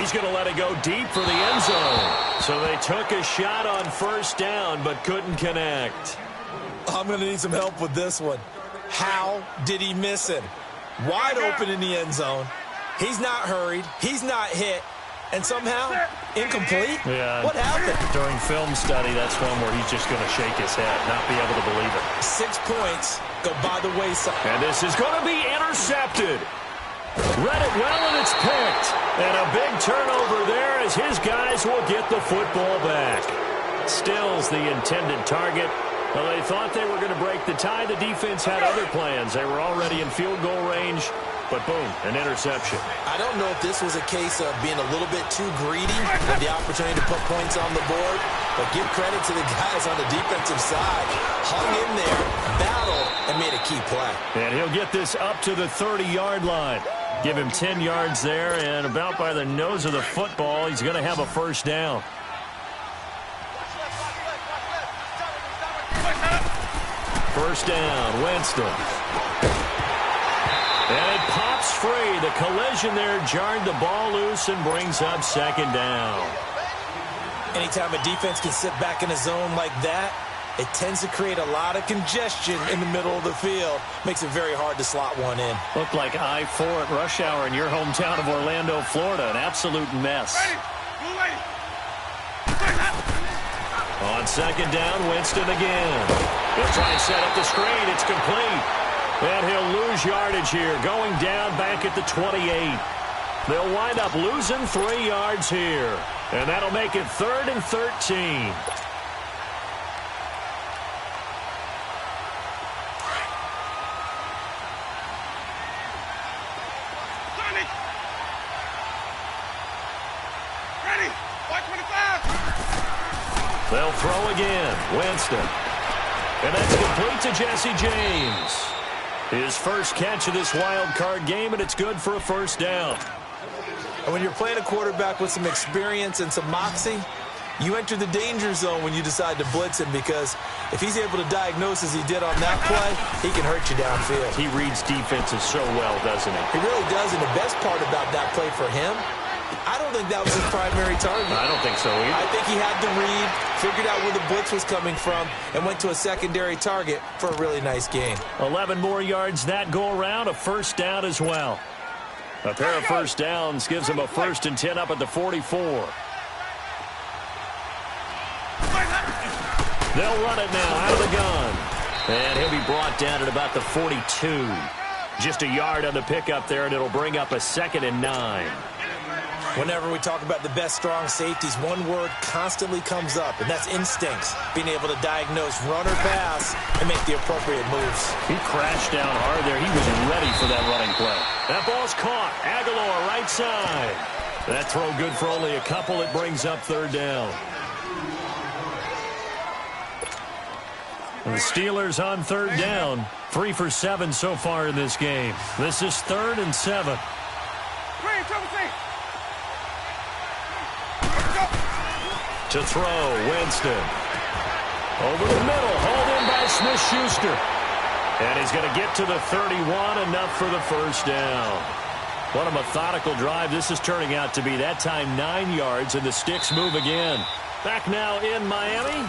He's going to let it go deep for the end zone. So they took a shot on first down but couldn't connect. I'm going to need some help with this one. How did he miss it? Wide open in the end zone. He's not hurried. He's not hit. And somehow, incomplete? Yeah. What happened? During film study, that's one where he's just going to shake his head, not be able to believe it. 6 points go by the wayside. And this is going to be intercepted. Read it well, and it's picked. And a big turnover there as his guys will get the football back. Stills the intended target. Well, they thought they were going to break the tie. The defense had other plans. They were already in field goal range, but boom, an interception. I don't know if this was a case of being a little bit too greedy with the opportunity to put points on the board, but give credit to the guys on the defensive side. Hung in there, battled, and made a key play. And he'll get this up to the 30-yard line. Give him 10 yards there, and about by the nose of the football, he's going to have a first down. First down, Winston. And it pops free. The collision there jarred the ball loose and brings up second down. Anytime a defense can sit back in a zone like that, it tends to create a lot of congestion in the middle of the field. Makes it very hard to slot one in. Looked like I-4 at rush hour in your hometown of Orlando, Florida. An absolute mess. On second down, Winston again. He'll try and set up the screen. It's complete. And he'll lose yardage here, going down back at the 28. They'll wind up losing 3 yards here. And that'll make it 3rd and 13. They'll throw again. Winston. And that's complete to Jesse James. His first catch of this wild card game, and it's good for a first down. And when you're playing a quarterback with some experience and some moxie, you enter the danger zone when you decide to blitz him, because if he's able to diagnose as he did on that play, he can hurt you downfield. He reads defenses so well, doesn't he? He really does, and the best part about that play for him, I don't think that was his primary target. I don't think so either. I think he had the read, figured out where the blitz was coming from, and went to a secondary target for a really nice game. 11 more yards that go around, a first down as well. A pair of first downs gives him a 1st and 10 up at the 44. They'll run it now out of the gun. And he'll be brought down at about the 42. Just a yard on the pickup there, and it'll bring up a 2nd and 9. Whenever we talk about the best strong safeties, one word constantly comes up, and that's instincts. Being able to diagnose run or pass and make the appropriate moves. He crashed down hard there. He was ready for that running play. That ball's caught. Aguilar right side. That throw good for only a couple. It brings up 3rd down. And the Steelers on 3rd down. 3 for 7 so far in this game. This is 3rd and 7. To throw, Winston. Over the middle, hauled in by Smith-Schuster. And he's going to get to the 31, enough for the first down. What a methodical drive this is turning out to be. That time 9 yards, and the sticks move again. Back now in Miami.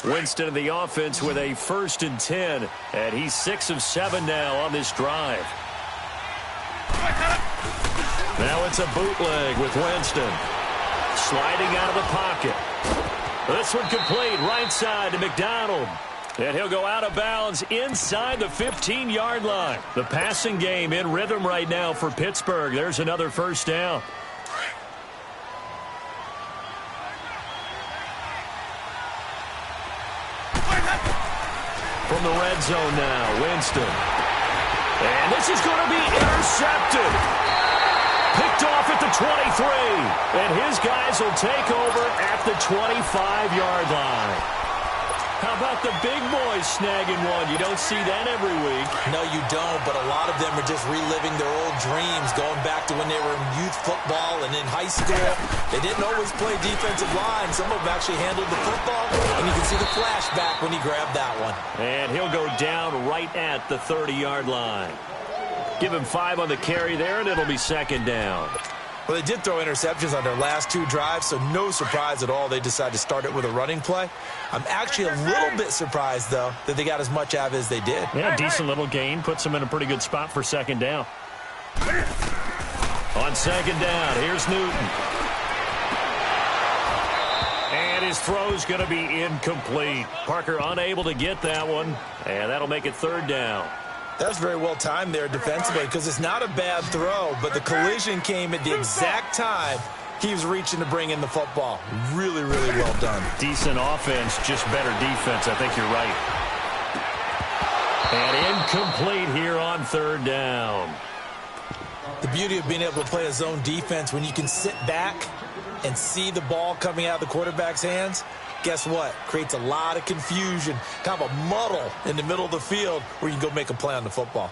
Winston of the offense with a 1st and 10, and he's 6 of 7 now on this drive. Now it's a bootleg with Winston. Sliding out of the pocket. This one complete, right side to McDonald. And he'll go out of bounds inside the 15-yard line. The passing game in rhythm right now for Pittsburgh. There's another first down. From the red zone now, Winston. And this is going to be intercepted. Picked off at the 23. And his guys will take over at the 25-yard line. How about the big boys snagging one? You don't see that every week. No, you don't, but a lot of them are just reliving their old dreams, going back to when they were in youth football and in high school. They didn't always play defensive line. Some of them actually handled the football, and you can see the flashback when he grabbed that one. And he'll go down right at the 30-yard line. Give him 5 on the carry there, and it'll be 2nd down. Well, they did throw interceptions on their last 2 drives, so no surprise at all they decided to start it with a running play. I'm actually a little bit surprised, though, that they got as much out of it as they did. Yeah, decent little gain. Puts them in a pretty good spot for 2nd down. On 2nd down, here's Newton. And his throw's going to be incomplete. Parker unable to get that one, and that'll make it 3rd down. That's very well timed there defensively, because it's not a bad throw, but the collision came at the exact time he was reaching to bring in the football. Really, really well done. Decent offense, just better defense. I think you're right. And incomplete here on 3rd down. The beauty of being able to play a zone defense, when you can sit back and see the ball coming out of the quarterback's hands, guess what? Creates a lot of confusion, kind of a muddle in the middle of the field where you can go make a play on the football.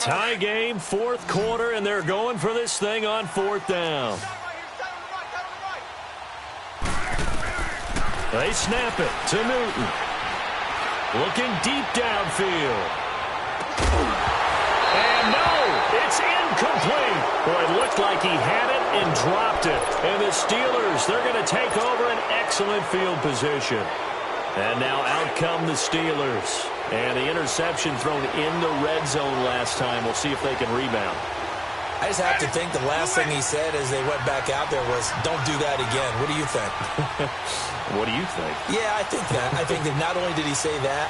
Tie game, 4th quarter, and they're going for this thing on 4th down. They snap it to Newton. Looking deep downfield. And no, it's incomplete. Boy, it looked like he had it and dropped it. And the Steelers, they're going to take over an excellent field position. And now out come the Steelers. And the interception thrown in the red zone last time. We'll see if they can rebound. I just have to think the last thing he said as they went back out there was, don't do that again. What do you think? What do you think? Yeah, I think that. I think that not only did he say that,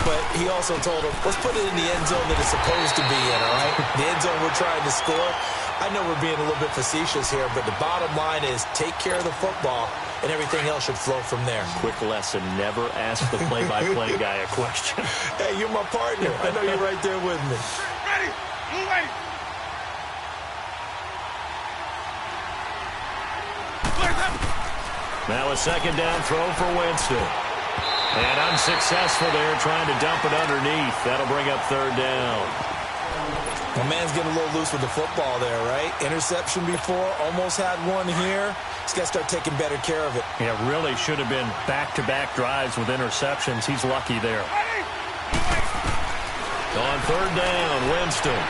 but he also told him, let's put it in the end zone that it's supposed to be in, all right? The end zone we're trying to score. I know we're being a little bit facetious here, but the bottom line is take care of the football, and everything else should flow from there. Quick lesson, never ask the play-by-play guy a question. Hey, you're my partner. I know you're right there with me. Ready, move. Now a second down throw for Winston. And unsuccessful there, trying to dump it underneath. That'll bring up third down. My man's getting a little loose with the football there, right? Interception before, almost had one here. He's got to start taking better care of it. Yeah, really should have been back-to-back drives with interceptions. He's lucky there. On third down, Winston.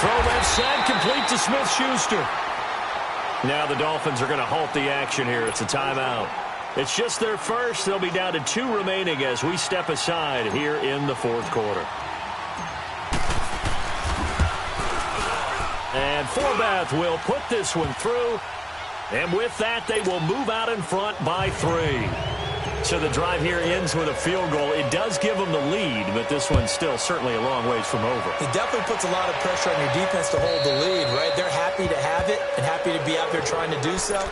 Throw left side, complete to Smith-Schuster. Now the Dolphins are going to halt the action here. It's a timeout. It's just their first. They'll be down to 2 remaining as we step aside here in the fourth quarter. And Forbath will put this one through. And with that, they will move out in front by 3. So the drive here ends with a field goal. It does give them the lead, but this one's still certainly a long ways from over. It definitely puts a lot of pressure on your defense to hold the lead, right? They're happy to have it and happy to be out there trying to do so.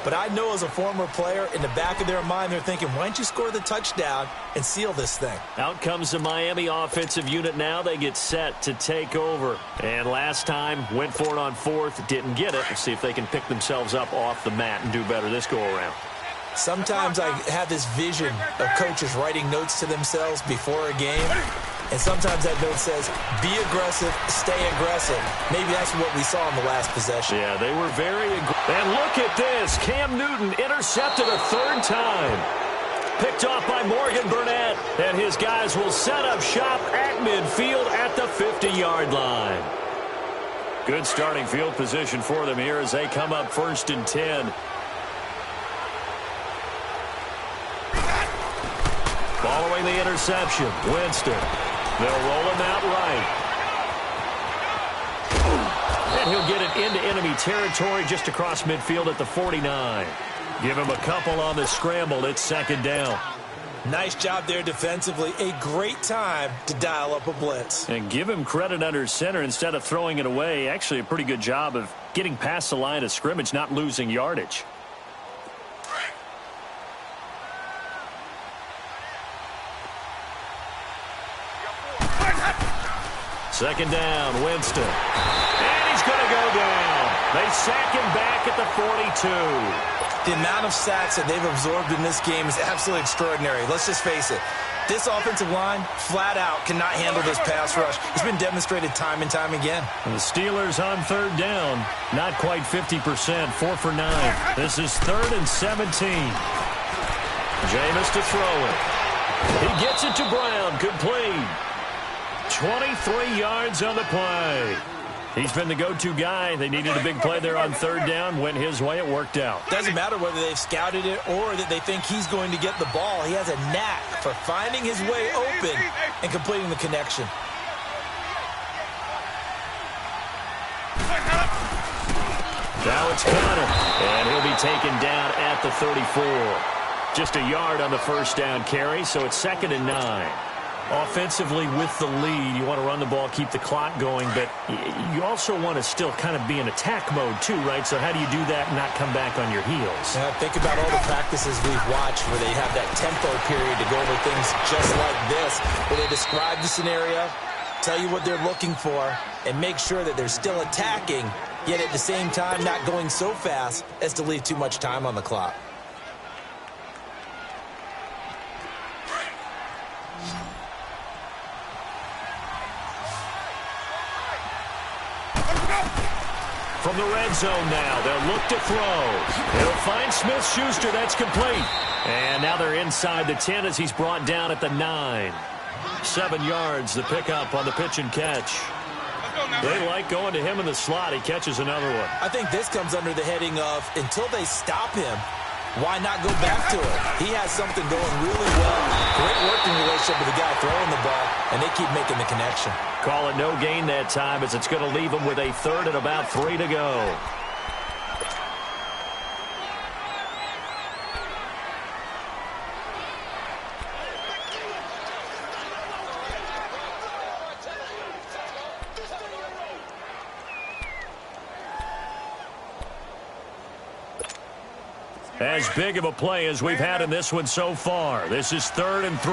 But I know as a former player, in the back of their mind, they're thinking, why don't you score the touchdown and seal this thing? Out comes the Miami offensive unit now. They get set to take over. And last time, went for it on fourth, didn't get it. We'll see if they can pick themselves up off the mat and do better this go-around. Sometimes I have this vision of coaches writing notes to themselves before a game. And sometimes that note says, be aggressive, stay aggressive. Maybe that's what we saw in the last possession. Yeah, they were very aggressive. And look at this. Cam Newton intercepted a third time. Picked off by Morgan Burnett. And his guys will set up shop at midfield at the 50-yard line. Good starting field position for them here as they come up 1st and 10. Following the interception, Winston. They'll roll him out right. And he'll get it into enemy territory just across midfield at the 49. Give him a couple on the scramble. It's 2nd down. Nice job there defensively. A great time to dial up a blitz. And give him credit under center instead of throwing it away. Actually, a pretty good job of getting past the line of scrimmage, not losing yardage. Second down, Winston. And he's going to go down. They sack him back at the 42. The amount of sacks that they've absorbed in this game is absolutely extraordinary. Let's just face it. This offensive line, flat out, cannot handle this pass rush. It's been demonstrated time and time again. And the Steelers on third down, not quite 50%, 4 for 9. This is 3rd and 17. Jameis to throw it. He gets it to Brown, complete. 23 yards on the play. He's been the go-to guy. They needed a big play there on third down. Went his way. It worked out. Doesn't matter whether they've scouted it or that they think he's going to get the ball. He has a knack for finding his way open and completing the connection. Now it's Connor, and he'll be taken down at the 34. Just a yard on the first down carry, so it's 2nd and 9. Offensively, with the lead, you want to run the ball, keep the clock going, but you also want to still kind of be in attack mode too, right? So how do you do that and not come back on your heels? Think about all the practices we've watched where they have that tempo period to go over things just like this, where they describe the scenario, tell you what they're looking for, and make sure that they're still attacking, yet at the same time not going so fast as to leave too much time on the clock. From the red zone now, they'll look to throw. They'll find Smith-Schuster. That's complete. And now they're inside the 10 as he's brought down at the 9. 7 yards, the pickup on the pitch and catch. They like going to him in the slot. He catches another one. I think this comes under the heading of until they stop him, why not go back to it? He has something going really well. Great working relationship with the guy throwing the ball, and they keep making the connection. Call it no gain that time as it's going to leave him with a 3rd and about 3 to go. As big of a play as we've had in this one so far. This is 3rd and 3.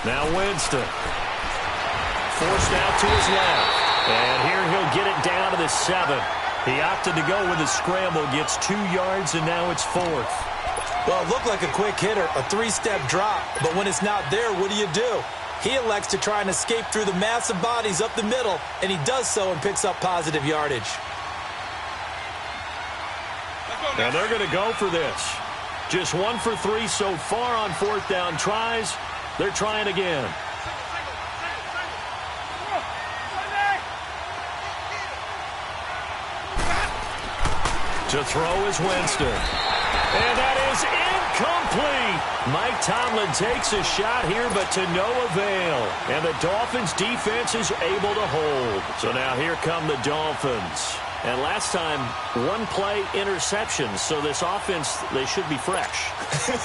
Now Winston. Forced out to his left. And here he'll get it down to the 7. He opted to go with a scramble. Gets 2 yards, and now it's 4th. Well, it looked like a quick hitter, a 3-step drop. But when it's not there, what do? He elects to try and escape through the massive bodies up the middle, and he does so and picks up positive yardage. Now they're going to go for this. Just 1 for 3 so far on 4th down tries. They're trying again. To throw is Winston. And that is incomplete. Mike Tomlin takes a shot here, but to no avail. And the Dolphins' defense is able to hold. So now here come the Dolphins. And last time, 1 play interception. So this offense, they should be fresh.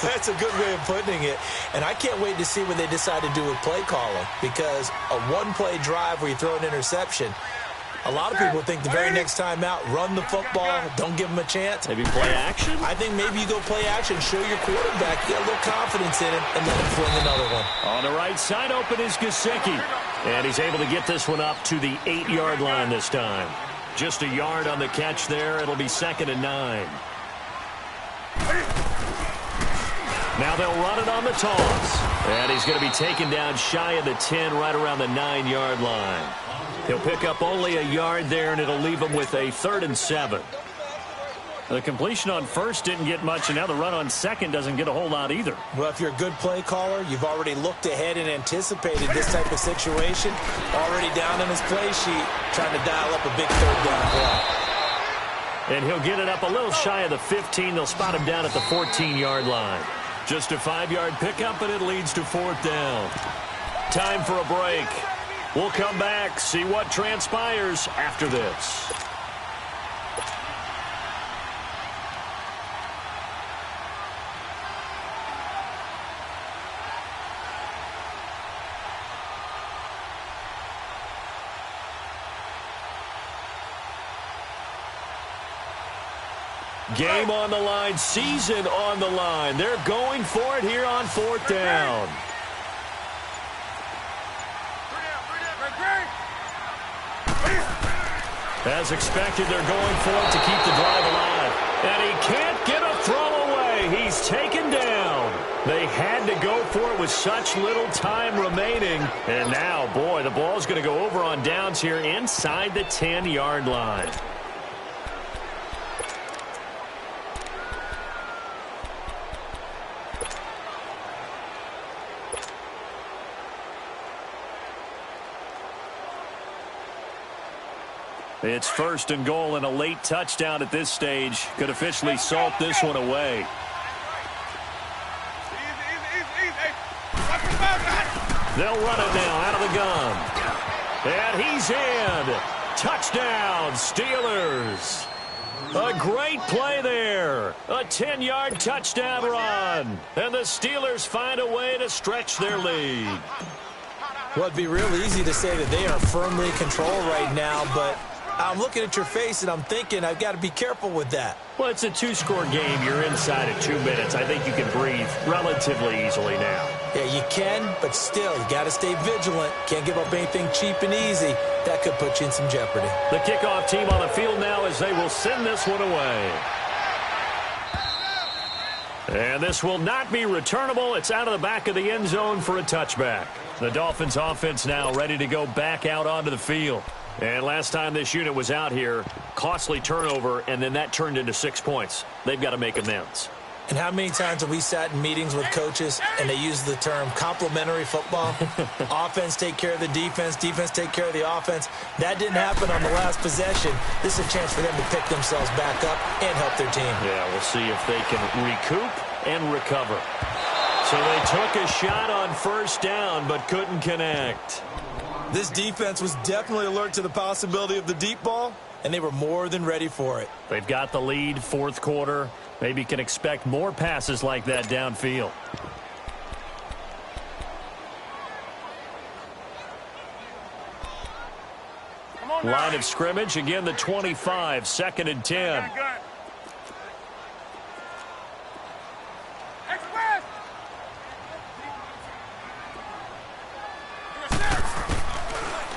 That's a good way of putting it. And I can't wait to see what they decide to do with play calling. Because a 1-play drive where you throw an interception, a lot of people think the very next time out, run the football, don't give them a chance. Maybe play action? I think maybe you go play action, show your quarterback, get a little confidence in him, and let him fling another one. On the right side, open is Gesicki. And he's able to get this one up to the 8-yard line this time. Just a yard on the catch there. It'll be 2nd and 9. Now they'll run it on the toss. And he's going to be taken down shy of the 10, right around the 9-yard line. He'll pick up only a yard there, and it'll leave him with a 3rd and 7. The completion on 1st didn't get much, and now the run on 2nd doesn't get a whole lot either. Well, if you're a good play caller, you've already looked ahead and anticipated this type of situation. Already down on his play sheet, trying to dial up a big 3rd down play. And he'll get it up a little shy of the 15. They'll spot him down at the 14-yard line. Just a 5-yard pickup, and it leads to 4th down. Time for a break. We'll come back, see what transpires after this. Game on the line, season on the line. They're going for it here on 4th down. As expected, they're going for it to keep the drive alive. And he can't get a throw away. He's taken down. They had to go for it with such little time remaining. And now, boy, the ball's going to go over on downs here inside the 10-yard line. It's 1st and goal, and a late touchdown at this stage could officially salt this one away. They'll run it now out of the gun. And he's in. Touchdown, Steelers. A great play there. A 10-yard touchdown run. And the Steelers find a way to stretch their lead. Well, it'd be real easy to say that they are firmly in control right now, but I'm looking at your face and I'm thinking I've got to be careful with that. Well, it's a 2-score game. You're inside at 2 minutes. I think you can breathe relatively easily now. Yeah, you can, but still, you got to stay vigilant. Can't give up anything cheap and easy. That could put you in some jeopardy. The kickoff team on the field now as they will send this one away. And this will not be returnable. It's out of the back of the end zone for a touchback. The Dolphins offense now ready to go back out onto the field. And last time this unit was out here, costly turnover, and then that turned into 6 points. They've got to make amends. And how many times have we sat in meetings with coaches and they use the term complementary football? Offense take care of the defense, defense take care of the offense. That didn't happen on the last possession. This is a chance for them to pick themselves back up and help their team. Yeah, we'll see if they can recoup and recover. So they took a shot on first down but couldn't connect. This defense was definitely alert to the possibility of the deep ball, and they were more than ready for it. They've got the lead, fourth quarter. Maybe can expect more passes like that downfield. Line of scrimmage, again the 25, 2nd and 10.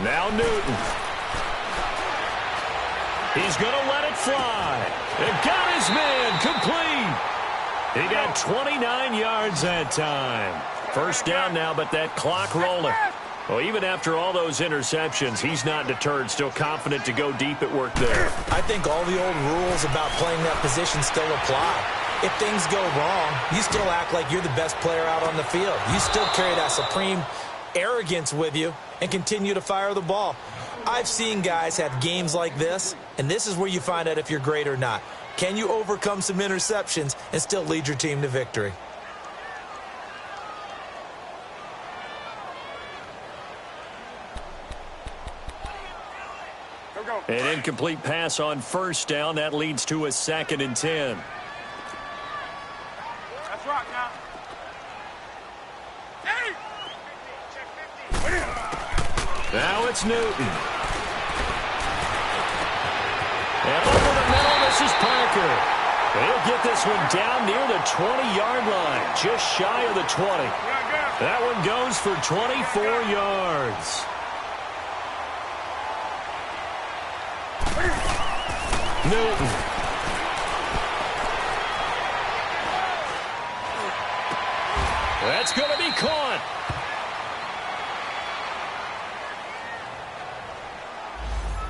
Now Newton. He's going to let it fly. It got his man complete. He got 29 yards that time. First down now, but that clock rolling. Well, even after all those interceptions, he's not deterred, still confident to go deep at work there. I think all the old rules about playing that position still apply. If things go wrong, you still act like you're the best player out on the field. You still carry that supreme arrogance with you and continue to fire the ball. I've seen guys have games like this, and this is where you find out if you're great or not. Can you overcome some interceptions and still lead your team to victory? An incomplete pass on first down. That leads to a 2nd and 10. That's right now. Now it's Newton. And over the middle, this is Parker. He'll get this one down near the 20-yard line, just shy of the 20. That one goes for 24 yards. Newton. That's going to be caught.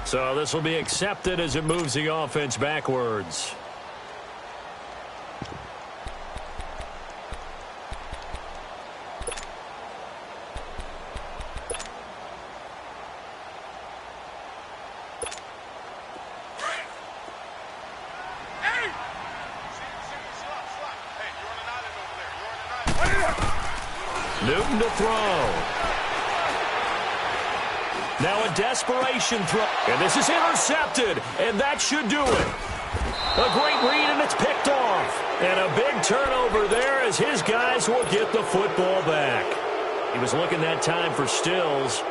So this will be accepted as it moves the offense backwards. Newton to throw. Now a desperation throw. And this is intercepted. And that should do it. A great read, and it's picked off. And a big turnover there as his guys will get the football back. He was looking that time for Stills.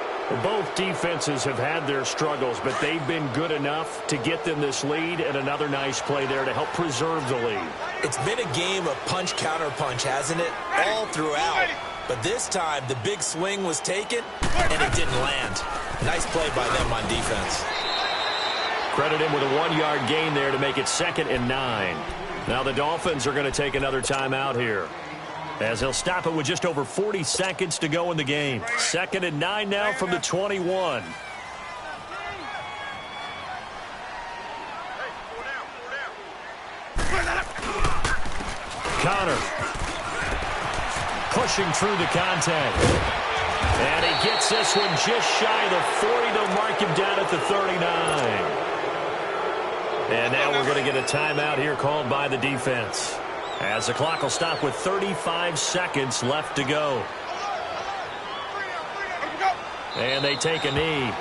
Both defenses have had their struggles, but they've been good enough to get them this lead, and another nice play there to help preserve the lead. It's been a game of punch-counter-punch, hasn't it? All throughout. But this time, the big swing was taken, and it didn't land. Nice play by them on defense. Credit him with a 1-yard gain there to make it 2nd and 9. Now the Dolphins are going to take another timeout here, as they'll stop it with just over 40 seconds to go in the game. 2nd and 9 now from the 21. Connor pushing through the contact. And he gets this one just shy of the 40. They'll mark him down at the 39. And now we're going to get a timeout here called by the defense, as the clock will stop with 35 seconds left to go. And they take a knee.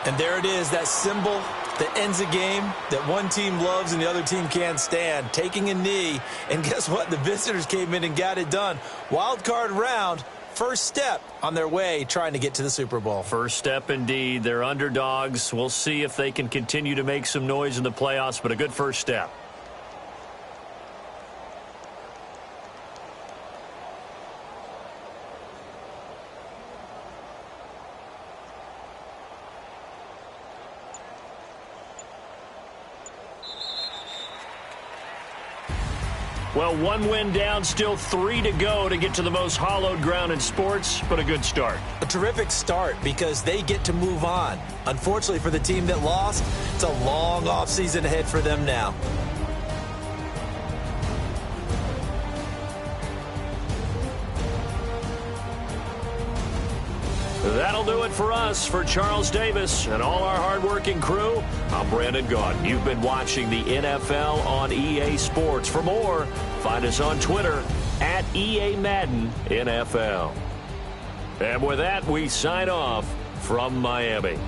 And there it is, that symbol that ends a game that one team loves and the other team can't stand. Taking a knee. And guess what? The visitors came in and got it done. Wild card round. First step on their way trying to get to the Super Bowl. First step indeed. They're underdogs. We'll see if they can continue to make some noise in the playoffs, but a good first step. Well, one win down, still 3 to go to get to the most hallowed ground in sports, but a good start. A terrific start because they get to move on. Unfortunately for the team that lost, it's a long offseason ahead for them now. That'll do it for us. For Charles Davis and all our hardworking crew, I'm Brandon Gaudin. You've been watching the NFL on EA Sports. For more, find us on Twitter at EA Madden NFL. And with that, we sign off from Miami.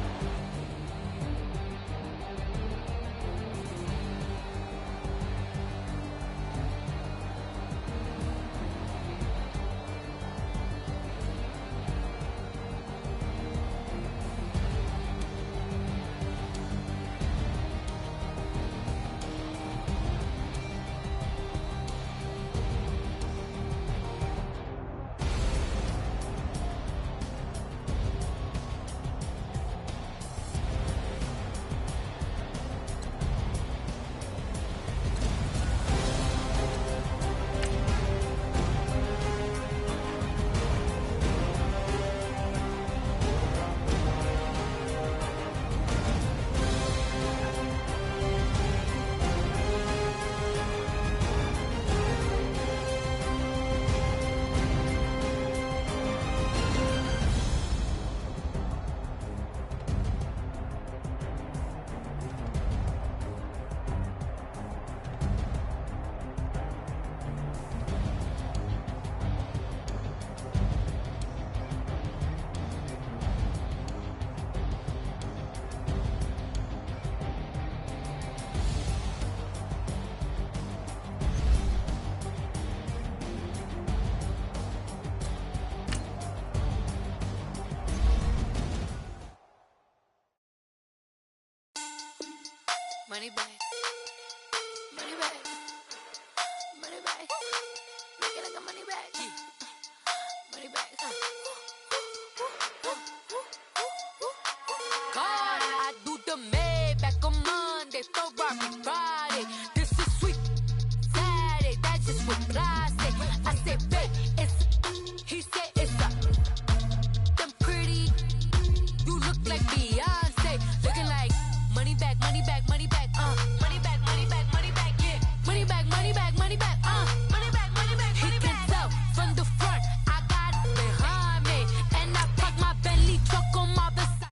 Money back. Money back. Money back. Make it like a money back. Money back. God, I do the Maybach on Monday, Ferrari Friday. This is sweet Saturday. That's just what I say. I say, babe, it's. He said it's a. Them pretty. You look like Beyonce. Looking like money back, money back, money back. Money back, money back, money back, yeah. Money back, money back, money back, money back, money back, money back. He can tell from the front, I got it behind me. And I park my Bentley truck on my beside.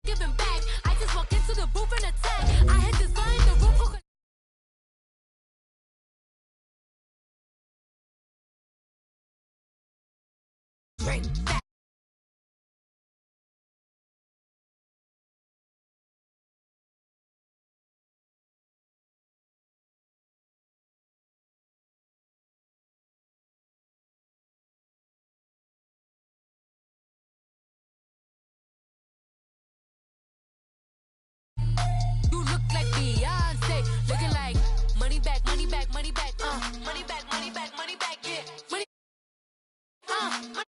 Giving back, I just walk into the booth and attack. I hit this guy in the roof. Bring back. You look like Beyonce, looking like money back, money back, money back, money back, money back, money back, yeah. Money, money